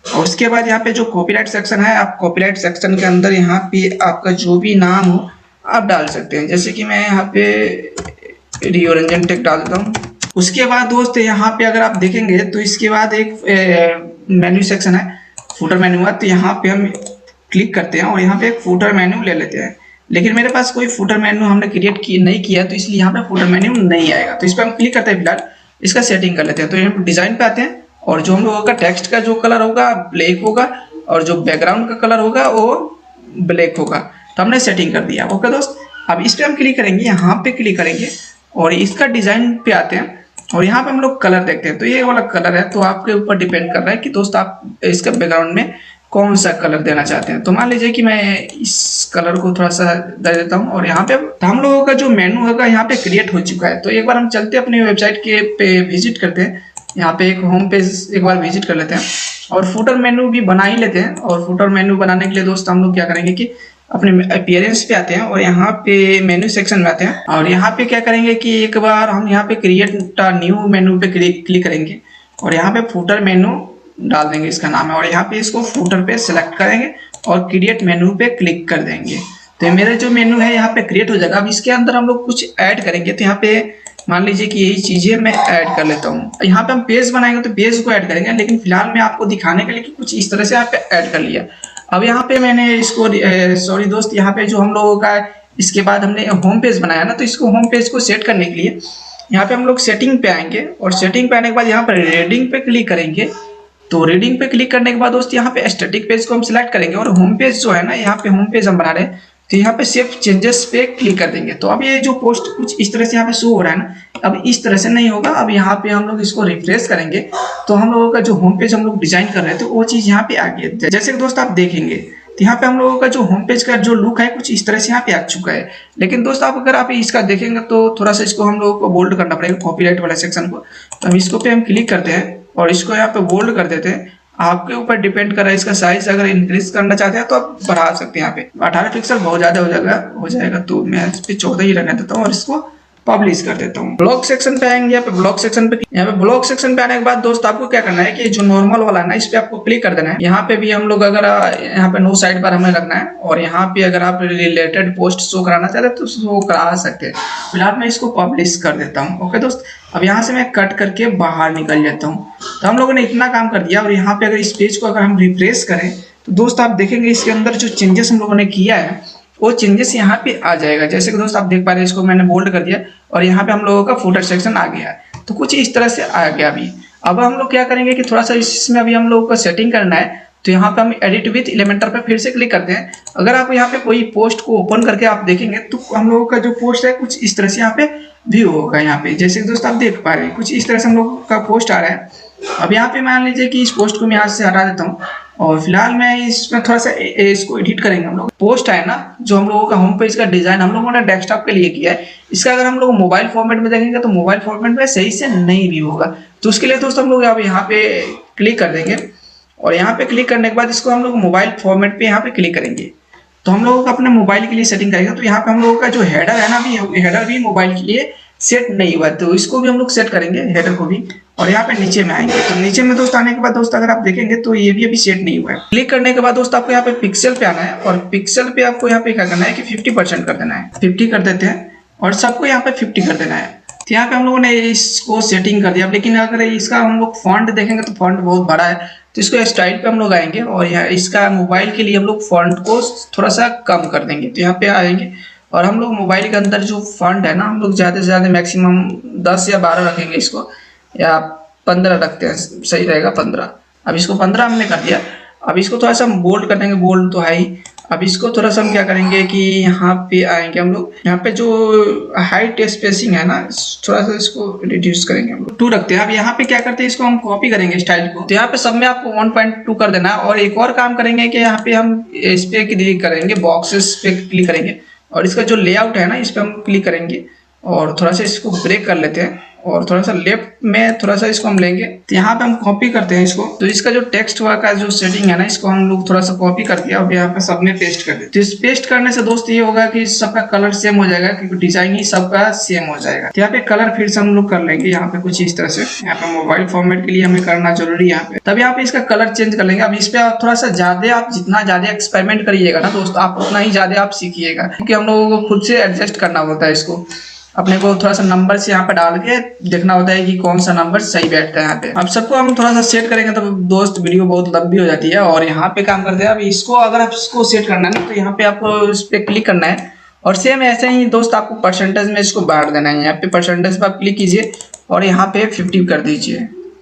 और उसके बाद यहाँ पे जो कॉपीराइट सेक्शन है, आप कॉपीराइट सेक्शन के अंदर यहाँ पे आपका जो भी नाम हो आप डाल सकते हैं। जैसे कि मैं यहाँ पे रियोरंजन टेक डाल देता हूँ। उसके बाद दोस्त यहाँ पे अगर आप देखेंगे तो इसके बाद एक मेन्यू सेक्शन है, फुटर मेन्यू है। तो यहाँ पे हम क्लिक करते हैं और यहाँ पे एक फुटर मेन्यू ले लेते हैं। लेकिन मेरे पास कोई फुटर मेन्यू हमने क्रिएट नहीं किया, तो इसलिए यहाँ पे फुटर मेन्यू नहीं आएगा। तो इस पर हम क्लिक करते हैं, फिलहाल इसका सेटिंग कर लेते हैं। तो यहाँ पे डिजाइन पे आते हैं और जो हम लोगों का टेक्स्ट का जो कलर होगा ब्लैक होगा और जो बैकग्राउंड का कलर होगा वो ब्लैक होगा। तो हमने सेटिंग कर दिया। ओके दोस्त, अब इस पर हम क्लिक करेंगे, यहाँ पे क्लिक करेंगे और इसका डिजाइन पे आते हैं और यहाँ पे हम लोग कलर देखते हैं। तो ये वाला कलर है, तो आपके ऊपर डिपेंड कर रहा है कि दोस्त आप इसका बैकग्राउंड में कौन सा कलर देना चाहते हैं। तो मान लीजिए कि मैं इस कलर को थोड़ा सा दे देता हूँ और यहाँ पे हम लोगों का जो मेनू होगा यहाँ पे क्रिएट हो चुका है। तो एक बार हम चलते अपनी वेबसाइट के पे विजिट करते हैं। यहाँ पे एक होम पेज एक बार विजिट कर लेते हैं और फुटर मेनू भी बना ही लेते हैं। और फुटर मेनू बनाने के लिए दोस्त हम लोग क्या करेंगे कि अपने अपीयरेंस पे आते हैं और यहाँ पे मेन्यू सेक्शन में आते हैं और यहाँ पे क्या करेंगे कि एक बार हम यहाँ पे क्रिएट न्यू मेनू पे क्लिक करेंगे और यहाँ पे फुटर मेनू डाल देंगे, इसका नाम है। और यहाँ पे इसको फुटर पे सिलेक्ट करेंगे और क्रिएट मेनू पे क्लिक कर देंगे। तो मेरा जो मेनू है यहाँ पे क्रिएट हो जाएगा। अब इसके अंदर हम लोग कुछ ऐड करेंगे। तो यहाँ पे मान लीजिए कि यही चीजें मैं ऐड कर लेता हूँ। यहाँ पे हम पेज बनाएंगे तो पेज को ऐड करेंगे, लेकिन फिलहाल मैं आपको दिखाने के लिए कि कुछ इस तरह से यहाँ पे ऐड कर लिया। अब यहाँ पे मैंने इसको सॉरी दोस्त, यहाँ पे जो हम लोगों का इसके बाद हमने होम पेज बनाया ना, तो इसको होम पेज को सेट करने के लिए यहाँ पे हम लोग सेटिंग पे आएंगे और सेटिंग पे आने के बाद यहाँ पर रीडिंग पे क्लिक करेंगे। तो रीडिंग पे क्लिक करने के बाद दोस्त यहाँ पे स्टैटिक पेज को हम सिलेक्ट करेंगे और होम पेज जो है ना, यहाँ पे होम पेज हम बना रहे हैं। तो यहाँ पे सेव चेंजेस पे क्लिक कर देंगे। तो अब ये जो पोस्ट कुछ इस तरह से यहाँ पे शो हो रहा है ना, अब इस तरह से नहीं होगा। अब यहाँ पे हम लोग इसको रिफ्रेश करेंगे तो हम लोगों का जो होम पेज हम लोग डिजाइन कर रहे थे तो वो चीज यहाँ पे आ गई है। जैसे कि दोस्त आप देखेंगे तो यहाँ पे हम लोगों का जो होम पेज का जो लुक है कुछ इस तरह से यहाँ पे आ चुका है। लेकिन दोस्त आप अगर आप इसका देखेंगे तो थोड़ा सा इसको हम लोगों को बोल्ड करना पड़ेगा, कॉपीराइट वाले सेक्शन को। तो हम इसको पे हम क्लिक करते हैं और इसको यहाँ पे बोल्ड कर देते हैं। आपके ऊपर डिपेंड कर रहा है इसका साइज, अगर इंक्रीज करना चाहते हैं तो आप बढ़ा सकते हैं। यहाँ पे 18 पिक्सल बहुत ज्यादा हो जाएगा तो मैं इस पे 14 ही रहने देता हूँ और इसको पब्लिश कर देता हूँ। ब्लॉग सेक्शन पे आएंगे, यहाँ पे ब्लॉग सेक्शन पे आने के बाद दोस्त आपको क्या करना है कि जो नॉर्मल वाला है ना, इस पे आपको क्लिक कर देना है। यहाँ पे भी हम लोग अगर यहाँ पे नो साइड पर हमें रखना है और यहाँ पे अगर आप रिलेटेड पोस्ट शो कराना चाहते हैं तो शो करा सकते हैं। फिलहाल मैं इसको पब्लिश कर देता हूँ। ओके दोस्त, अब यहाँ से मैं कट करके बाहर निकल जाता हूँ। तो हम लोगों ने इतना काम कर दिया और यहाँ पे अगर इस पेज को अगर हम रिफ्रेश करें तो दोस्त आप देखेंगे इसके अंदर जो चेंजेस हम लोगों ने किया है वो चेंजेस यहाँ पे आ जाएगा। जैसे कि दोस्त आप देख पा रहे हैं, इसको मैंने बोल्ड कर दिया और यहाँ पे हम लोगों का फुटर सेक्शन आ गया है। तो कुछ इस तरह से आ गया। अभी अब हम लोग क्या करेंगे कि थोड़ा सा इसमें अभी हम लोगों को सेटिंग करना है। तो यहाँ पे हम एडिट विथ एलिमेंटर पे फिर से क्लिक करते हैं। अगर आप यहाँ पे कोई पोस्ट को ओपन करके आप देखेंगे तो हम लोगों का जो पोस्ट है कुछ इस तरह से यहाँ पे व्यू होगा। यहाँ पे जैसे कि दोस्त आप देख पा रहे हैं कुछ इस तरह से हम लोग का पोस्ट आ रहा है। अब यहाँ पे मान लीजिए कि इस पोस्ट को मैं यहाँ से हटा देता हूँ और फिलहाल मैं इसमें थोड़ा सा इसको एडिट करेंगे। हम लोग पोस्ट है ना, जो हम लोगों का होम पेज का डिजाइन हम लोगों ने डेस्कटॉप के लिए किया है, इसका अगर हम लोग मोबाइल फॉर्मेट में देखेंगे तो मोबाइल फॉर्मेट में सही से नहीं व्यू होगा। तो उसके लिए दोस्तों हम लोग अब यहाँ पे क्लिक कर देंगे और यहाँ पे क्लिक करने के बाद इसको हम लोग मोबाइल फॉर्मेट पे यहाँ पे क्लिक करेंगे। तो हम लोगों को अपने मोबाइल के लिए सेटिंग करेंगे। तो यहाँ पे हम लोगों का जो हेडर है ना, हेडर भी मोबाइल के लिए सेट नहीं हुआ, तो इसको भी हम लोग सेट करेंगे हेडर को भी। और यहाँ पे नीचे में आएंगे तो नीचे में दोस्त आने के बाद दोस्त अगर आप देखेंगे तो ये भी अभी सेट नहीं हुआ है। क्लिक करने के बाद दोस्त आपको यहाँ पे पिक्सल पे आना है और पिक्सल पे आपको यहाँ पे क्या करना है कि 50% कर देना है। 50 कर देते हैं और सबको यहाँ पे 50 कर देना है। तो यहाँ पे हम लोगों ने इसको सेटिंग कर दिया। लेकिन अगर इसका हम लोग फॉन्ट देखेंगे तो फॉन्ट बहुत बड़ा है, तो इसको स्टाइल पे हम लोग आएंगे और यहाँ इसका मोबाइल के लिए हम लोग फॉन्ट को थोड़ा सा कम कर देंगे। तो यहाँ पे आएंगे और हम लोग मोबाइल के अंदर जो फॉन्ट है ना, हम लोग ज़्यादा से ज़्यादा मैक्सिमम 10 या 12 रखेंगे इसको, या 15 रखते हैं, सही रहेगा 15। अब इसको 15 हमने कर दिया। अब इसको थोड़ा सा हम बोल्ड कर देंगे, बोल्ड तो है ही। अब इसको थोड़ा सा हम क्या करेंगे कि यहाँ पे आएंगे हम लोग, यहाँ पे जो हाइट स्पेसिंग है ना, थोड़ा सा इसको रिड्यूस करेंगे, हम लोग 2 रखते हैं। अब यहाँ पे क्या करते हैं, इसको हम कॉपी करेंगे स्टाइल को। तो यहाँ पे सब में आपको 1.2 कर देना है। और एक और काम करेंगे कि यहाँ पे हम इस पे क्लिक करेंगे, बॉक्सेस पे क्लिक करेंगे और इसका जो लेआउट है ना, इस पे हम क्लिक करेंगे और थोड़ा सा इसको ब्रेक कर लेते हैं और थोड़ा सा लेफ्ट में थोड़ा सा इसको हम लेंगे, तो यहाँ पे हम कॉपी करते हैं इसको। तो इसका जो टेक्स्ट का जो सेटिंग है ना, इसको हम लोग थोड़ा सा कॉपी कर दिया और यहाँ पे सब में पेस्ट कर दिया। तो इस पेस्ट करने से दोस्त ये होगा कि सबका कलर सेम हो जाएगा, क्योंकि डिजाइन ही सबका सेम हो जाएगा। तो यहाँ पे कलर फिर से हम लोग कर लेंगे यहाँ पे कुछ इस तरह से। यहाँ पे मोबाइल फॉर्मेट के लिए हमें करना जरूरी है यहाँ पे, तब यहाँ पे इसका कलर चेंज कर लेंगे। अब इस पे आप थोड़ा सा ज्यादा, आप जितना ज्यादा एक्सपेरिमेंट करिएगा ना दोस्त, आप उतना ही ज्यादा आप सीखिएगा, क्योंकि हम लोगों को खुद से एडजस्ट करना होता है इसको। अपने को थोड़ा सा नंबर से यहाँ पे डाल के देखना होता है कि कौन सा नंबर सही बैठता है यहाँ पे। अब सबको हम थोड़ा सा सेट करेंगे तो दोस्त वीडियो बहुत लंबी हो जाती है। और यहाँ पे काम करते हैं, अब इसको अगर आप इसको सेट करना है ना, तो यहाँ पे आपको इस पे क्लिक करना है और सेम ऐसे ही दोस्त आपको परसेंटेज में इसको बांट देना है। यहाँ पे परसेंटेज पर आप क्लिक कीजिए और यहाँ पे 50 कर दीजिए,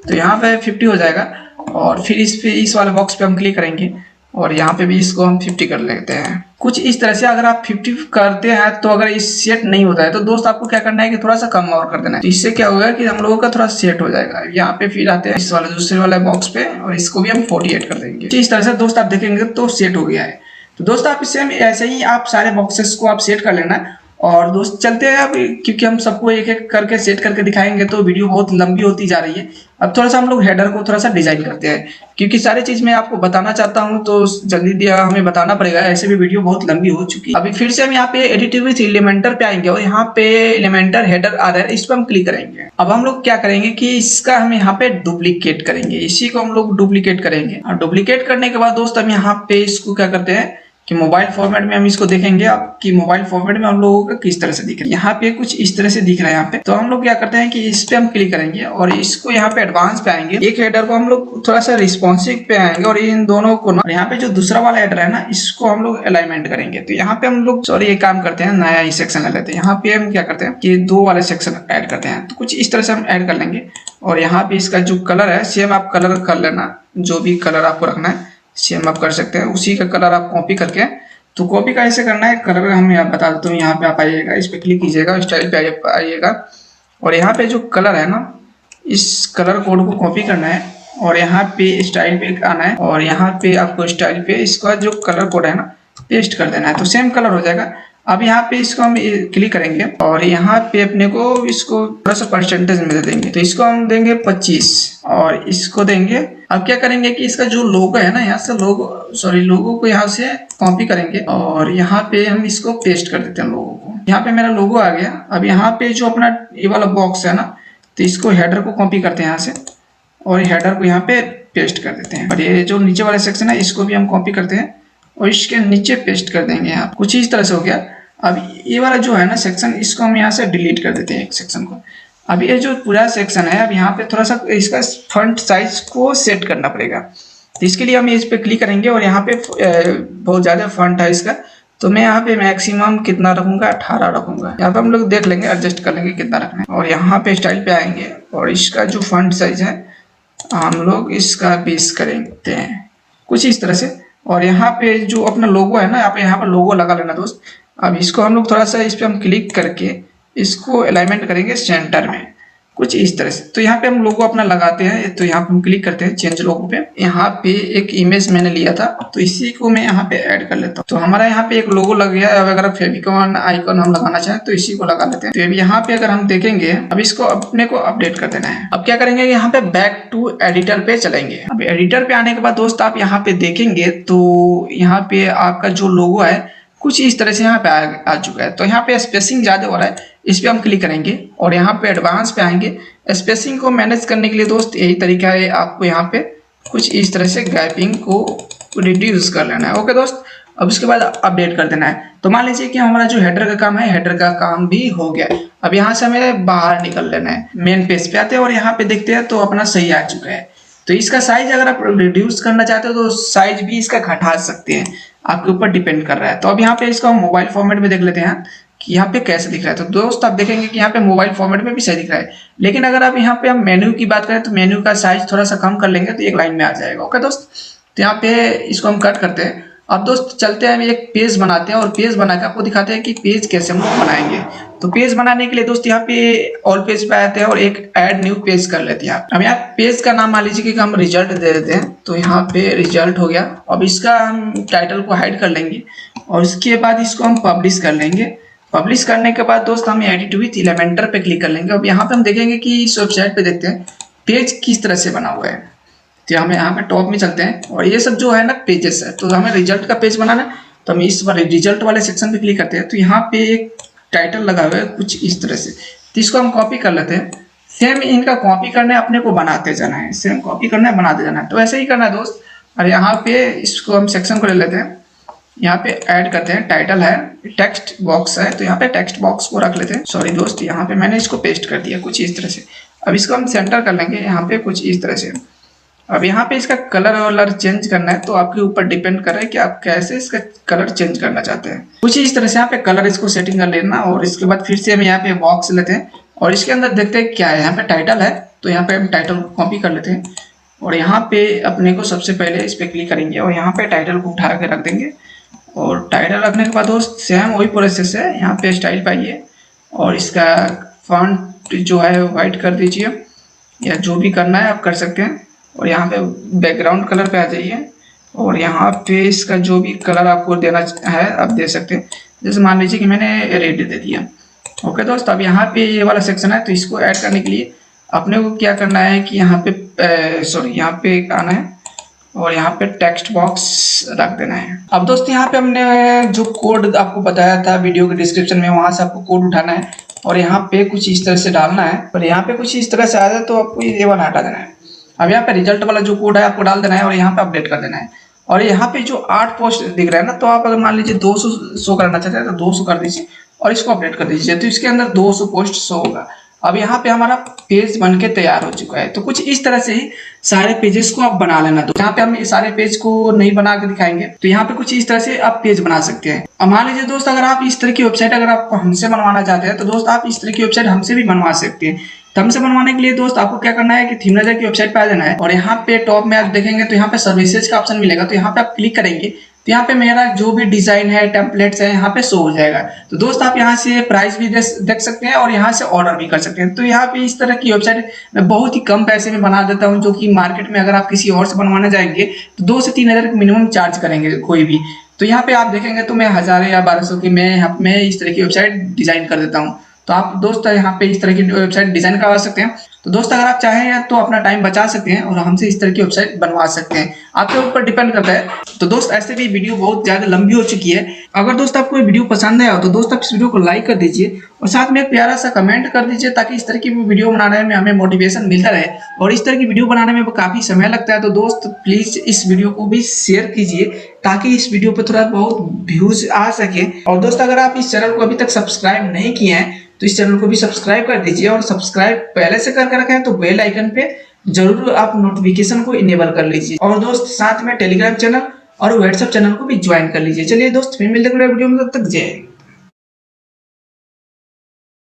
तो यहाँ पे 50 हो जाएगा। और फिर इस वाले बॉक्स पे हम क्लिक करेंगे और यहाँ पे भी इसको हम 50 कर लेते हैं। कुछ इस तरह से अगर आप 50 करते हैं, तो अगर इस सेट नहीं होता है तो दोस्त आपको क्या करना है कि थोड़ा सा कम और कर देना है। तो इससे क्या होगा कि हम लोगों का थोड़ा सेट हो जाएगा। यहाँ पे फिर आते हैं इस वाले दूसरे वाले बॉक्स पे और इसको भी हम 48 कर देंगे। इस तरह से दोस्त आप देखेंगे तो सेट हो गया है। तो दोस्त आप इससे ऐसे ही आप सारे बॉक्सेस को आप सेट कर लेना। और दोस्त चलते हैं अब, क्योंकि हम सबको एक एक करके सेट करके दिखाएंगे तो वीडियो बहुत लंबी होती जा रही है। अब थोड़ा सा हम लोग हेडर को थोड़ा सा डिजाइन करते हैं, क्योंकि सारी चीज मैं आपको बताना चाहता हूं तो जल्दी हमें बताना पड़ेगा, ऐसे भी वीडियो बहुत लंबी हो चुकी है। अभी फिर से हम यहाँ पे एडिटिव विथ एलिमेंटर पे आएंगे और यहाँ पे एलिमेंटर हेडर आ रहा है, इस पर हम क्लिक करेंगे। अब हम लोग क्या करेंगे कि इसका हम यहाँ पे डुप्लीकेट करेंगे, इसी को हम लोग डुप्लीकेट करेंगे। और डुप्लीकेट करने के बाद दोस्त हम यहाँ पे इसको क्या करते हैं कि मोबाइल फॉर्मेट में हम इसको देखेंगे आपकी मोबाइल फॉर्मेट में हम लोगों का किस तरह से दिख रहा है। यहाँ पे कुछ इस तरह से दिख रहा है यहाँ पे। तो हम लोग क्या करते हैं कि इस पे हम क्लिक करेंगे और इसको यहाँ पे एडवांस पे आएंगे। एक हेडर को हम लोग थोड़ा सा रिस्पॉन्सिव पे आएंगे और इन दोनों को ना, यहाँ पे जो दूसरा वाला हेडर है ना, इसको हम लोग अलाइनमेंट करेंगे। तो यहाँ पे हम लोग ये काम करते हैं, नया ही सेक्शन ले लेते हैं। यहाँ पे हम क्या करते हैं कि 2 वाले सेक्शन ऐड करते हैं। तो कुछ इस तरह से हम ऐड कर लेंगे और यहाँ पे इसका जो कलर है सेम आप कलर कर लेना, जो भी कलर आपको रखना है सेम आप कर सकते हैं। उसी का कलर आप कॉपी करके, तो कॉपी कैसे करना है कलर हम यहाँ बता देता हूँ। यहाँ पे आप आइएगा, इस पे क्लिक कीजिएगा, स्टाइल पे आइएगा और यहाँ पे जो कलर है ना, इस कलर कोड को कॉपी करना है और यहाँ पे स्टाइल पे आना है और यहाँ पे आपको स्टाइल पे इसका जो कलर कोड है ना पेस्ट कर देना है, तो सेम कलर हो जाएगा। अब यहाँ पे इसको हम क्लिक करेंगे और यहाँ पे अपने को इसको थोड़ा सा परसेंटेज में दे देंगे। तो इसको हम देंगे 25 और इसको देंगे। अब क्या करेंगे कि इसका जो लोगो है ना, यहाँ से लोगो को यहाँ से कॉपी करेंगे और यहाँ पे हम इसको पेस्ट कर देते हैं लोगो को। यहाँ पे मेरा लोगो आ गया। अब यहाँ पे जो अपना ये वाला बॉक्स है ना, तो इसको हेडर को कॉपी करते हैं यहाँ से और हेडर को यहाँ पे पेस्ट कर देते हैं। और ये जो नीचे वाला सेक्शन है इसको भी हम कॉपी करते हैं और इसके नीचे पेस्ट कर देंगे। यहाँ कुछ इस तरह से हो गया। अब ये वाला जो है ना सेक्शन, इसको हम यहाँ से डिलीट कर देते हैं एक सेक्शन को। अब ये जो पूरा सेक्शन है, अब यहाँ पे थोड़ा सा इसका फॉन्ट साइज को सेट करना पड़ेगा। तो इसके लिए हम इस पे क्लिक करेंगे और यहाँ पे बहुत ज़्यादा फॉन्ट है इसका, तो मैं यहाँ पे मैक्सिमम कितना रखूँगा, 18 रखूँगा। यहाँ पे हम लोग देख लेंगे, एडजस्ट कर लेंगे कितना रखना है। और यहाँ पे स्टाइल पे आएंगे और इसका जो फॉन्ट साइज है हम लोग इसका 20 करेंगे कुछ इस तरह से। और यहाँ पे जो अपना लोगो है ना, यहाँ पे लोगो लगा लेना दोस्त। अब इसको हम लोग थोड़ा सा इस पे हम क्लिक करके इसको अलाइनमेंट करेंगे सेंटर में कुछ इस तरह से। तो यहाँ पे हम लोगो अपना लगाते हैं। तो यहाँ पे हम क्लिक करते हैं चेंज लोगो पे। यहाँ पे एक इमेज मैंने लिया था, तो इसी को मैं यहाँ पे ऐड कर लेता हूँ। तो हमारा यहाँ पे एक लोगो लग गया है। अब अगर फेविकॉन आइकन हम लगाना चाहें तो इसी को लगा लेते हैं। तो अब यहाँ पे अगर हम देखेंगे, अब इसको अपने को अपडेट कर देना है। अब क्या करेंगे, यहाँ पे बैक टू एडिटर पे चलेंगे। अब एडिटर पे आने के बाद दोस्त आप यहाँ पे देखेंगे तो यहाँ पे आपका जो लोगो है कुछ इस तरह से यहाँ पे आ चुका है। तो यहाँ पे स्पेसिंग ज्यादा हो रहा है, इस पे हम क्लिक करेंगे और यहाँ पे एडवांस पे आएंगे। स्पेसिंग को मैनेज करने के लिए दोस्त यही तरीका है, आपको यहाँ पे कुछ इस तरह से गैपिंग को रिड्यूस कर लेना है। ओके दोस्त, अब उसके बाद अपडेट कर देना है। तो मान लीजिए कि हमारा जो हेडर का काम है, हेडर का काम भी हो गया। अब यहाँ से हमें बाहर निकल लेना है, मेन पेज पे आते हैं और यहाँ पे देखते हैं तो अपना सही आ चुका है। तो इसका साइज अगर आप रिड्यूस करना चाहते हो तो साइज भी इसका घटा सकते हैं, आपके ऊपर डिपेंड कर रहा है। तो अब यहाँ पे इसका मोबाइल फॉर्मेट में देख लेते हैं कि यहाँ पे कैसे दिख रहा है। तो दोस्त आप देखेंगे कि यहाँ पे मोबाइल फॉर्मेट में भी सही दिख रहा है, लेकिन अगर आप यहाँ पे हम मेन्यू की बात करें तो मेन्यू का साइज थोड़ा सा कम कर लेंगे तो एक लाइन में आ जाएगा। ओके दोस्त, तो यहाँ पे इसको हम कट करते हैं। अब दोस्त चलते हैं, हम एक पेज बनाते हैं और पेज बना के आपको दिखाते हैं कि पेज कैसे हम लोग बनाएंगे। तो पेज बनाने के लिए दोस्त यहाँ पे ऑल पेज पे आते हैं और एक ऐड न्यू पेज कर लेते हैं। अब यहाँ पेज का नाम मान लीजिए कि हम रिजल्ट दे देते हैं। तो यहाँ पे रिजल्ट हो गया। अब इसका हम टाइटल को हाइड कर लेंगे और इसके बाद इसको हम पब्लिश कर लेंगे पब्लिश करने के बाद दोस्त हम एडिट विथ एलिमेंटर पे क्लिक कर लेंगे। अब यहाँ पे हम देखेंगे कि इस वेबसाइट पे देखते हैं पेज किस तरह से बना हुआ है। तो हम यहाँ पे टॉप में चलते हैं और ये सब जो है ना पेजेस है, तो हमें रिजल्ट का पेज बनाना है। तो हम इस वाले रिजल्ट वाले सेक्शन पे क्लिक करते हैं। तो यहाँ पे एक टाइटल लगा हुआ है कुछ इस तरह से, तो इसको हम कॉपी कर लेते हैं। सेम इनका कॉपी करना है, अपने को बनाते जाना है, सेम कॉपी करना है बनाते जाना है। तो ऐसे ही करना है दोस्त। और यहाँ पे इसको हम सेक्शन को ले लेते हैं, यहाँ पे ऐड करते हैं, टाइटल है, टेक्स्ट बॉक्स है, तो यहाँ पे टेक्स्ट बॉक्स को रख लेते हैं। सॉरी दोस्त, यहाँ पे मैंने इसको पेस्ट कर दिया कुछ इस तरह से। अब इसको हम सेंटर कर लेंगे यहाँ पे कुछ इस तरह से। अब यहाँ पे इसका कलर वलर चेंज करना है, तो आपके ऊपर डिपेंड कर रहा है कि आप कैसे इसका कलर चेंज करना चाहते हैं। कुछ इस तरह से यहाँ पे कलर इसको सेटिंग कर लेना। और इसके बाद फिर से हम यहाँ पे बॉक्स लेते हैं और इसके अंदर देखते हैं क्या है। यहाँ पे टाइटल है, तो यहाँ पे हम टाइटल को कॉपी कर लेते हैं और यहाँ पे अपने को सबसे पहले इस पर क्लिक करेंगे और यहाँ पे टाइटल को उठा के रख देंगे। और टाइटल रखने के बाद दोस्त सेम वही प्रोसेस है, यहाँ पे स्टाइल पाइए और इसका फॉन्ट जो है वाइट कर दीजिए, या जो भी करना है आप कर सकते हैं। और यहाँ पे बैकग्राउंड कलर पे आ जाइए और यहाँ पे इसका जो भी कलर आपको देना है आप दे सकते हैं। जैसे मान लीजिए कि मैंने रेड दे दिया। ओके दोस्त, अब यहाँ पे ये वाला सेक्शन है, तो इसको ऐड करने के लिए अपने को क्या करना है कि यहाँ पे सॉरी यहाँ पे आना है और यहाँ पे टेक्स्ट बॉक्स रख देना है। अब दोस्त यहाँ पे हमने जो कोड आपको बताया था वीडियो के डिस्क्रिप्शन में, वहां से आपको कोड उठाना है और यहाँ पे कुछ इस तरह से डालना है। और यहाँ पे कुछ इस तरह से आ जाए तो आपको ये वाला हटा देना है। अब यहाँ पे रिजल्ट वाला जो कोड है आपको डाल देना है और यहाँ पे अपडेट कर देना है। और यहाँ पे जो 8 पोस्ट दिख रहा है ना, तो आप अगर मान लीजिए 200 शो करना चाहते हैं तो 200 कर दीजिए और इसको अपडेट कर दीजिए, तो इसके अंदर 200 पोस्ट शो होगा। अब यहाँ पे हमारा पेज बन के तैयार हो चुका है। तो कुछ इस तरह से ही सारे पेजेस को आप बना लेना। तो यहाँ पे हम सारे पेज को नहीं बना के दिखाएंगे, तो यहाँ पे कुछ इस तरह से आप पेज बना सकते हैं। अब मान लीजिए दोस्त, अगर आप इस तरह की वेबसाइट अगर आप हमसे बनवाना चाहते हैं, तो दोस्त आप इस तरह की वेबसाइट हमसे भी बनवा सकते हैं। तो हमसे बनवाने के लिए दोस्त आपको क्या करना है कि थीमराइजर की वेबसाइट पे आ जाना है और यहाँ पे टॉप में आप देखेंगे तो यहाँ पे सर्विसेज का ऑप्शन मिलेगा। तो यहाँ पे आप क्लिक करेंगे तो यहाँ पे मेरा जो भी डिजाइन है, टेम्पलेट्स है, यहाँ पे शो हो जाएगा। तो दोस्त आप यहाँ से प्राइस भी देख सकते हैं और यहाँ से ऑर्डर भी कर सकते हैं। तो यहाँ पे इस तरह की वेबसाइट मैं बहुत ही कम पैसे में बना देता हूँ, जो कि मार्केट में अगर आप किसी और से बनवाने जाएंगे तो 2 से 3 हज़ार मिनिमम चार्ज करेंगे कोई भी। तो यहाँ पे आप देखेंगे तो मैं 1000 या 1200 की मैं इस तरह की वेबसाइट डिजाइन कर देता हूँ। तो आप दोस्त यहाँ पे इस तरह की वेबसाइट डिजाइन करवा सकते हैं। तो दोस्त अगर आप चाहें तो अपना टाइम बचा सकते हैं और हमसे इस तरह की वेबसाइट बनवा सकते हैं, आपके ऊपर डिपेंड करता है। तो दोस्त ऐसे भी वीडियो बहुत ज्यादा लंबी हो चुकी है। अगर दोस्त आपको ये वीडियो पसंद आया हो तो दोस्त आप इस वीडियो को लाइक कर दीजिए और साथ में एक प्यारा सा कमेंट कर दीजिए, ताकि इस तरह की वीडियो बनाने में हमें मोटिवेशन मिलता रहे। और इस तरह की वीडियो बनाने में काफी समय लगता है, तो दोस्त प्लीज इस वीडियो को भी शेयर कीजिए ताकि इस वीडियो पर थोड़ा बहुत व्यूज आ सके। और दोस्त अगर आप इस चैनल को अभी तक सब्सक्राइब नहीं किए हैं तो इस चैनल को भी सब्सक्राइब कर दीजिए और सब्सक्राइब पहले से करके रखें तो बेल आइकन पे जरूर आप नोटिफिकेशन को इनेबल कर लीजिए। और दोस्त साथ में टेलीग्राम चैनल और व्हाट्सएप चैनल को भी ज्वाइन कर लीजिए। चलिए दोस्त फिर मिलते हैं वीडियो में, तब तक जय।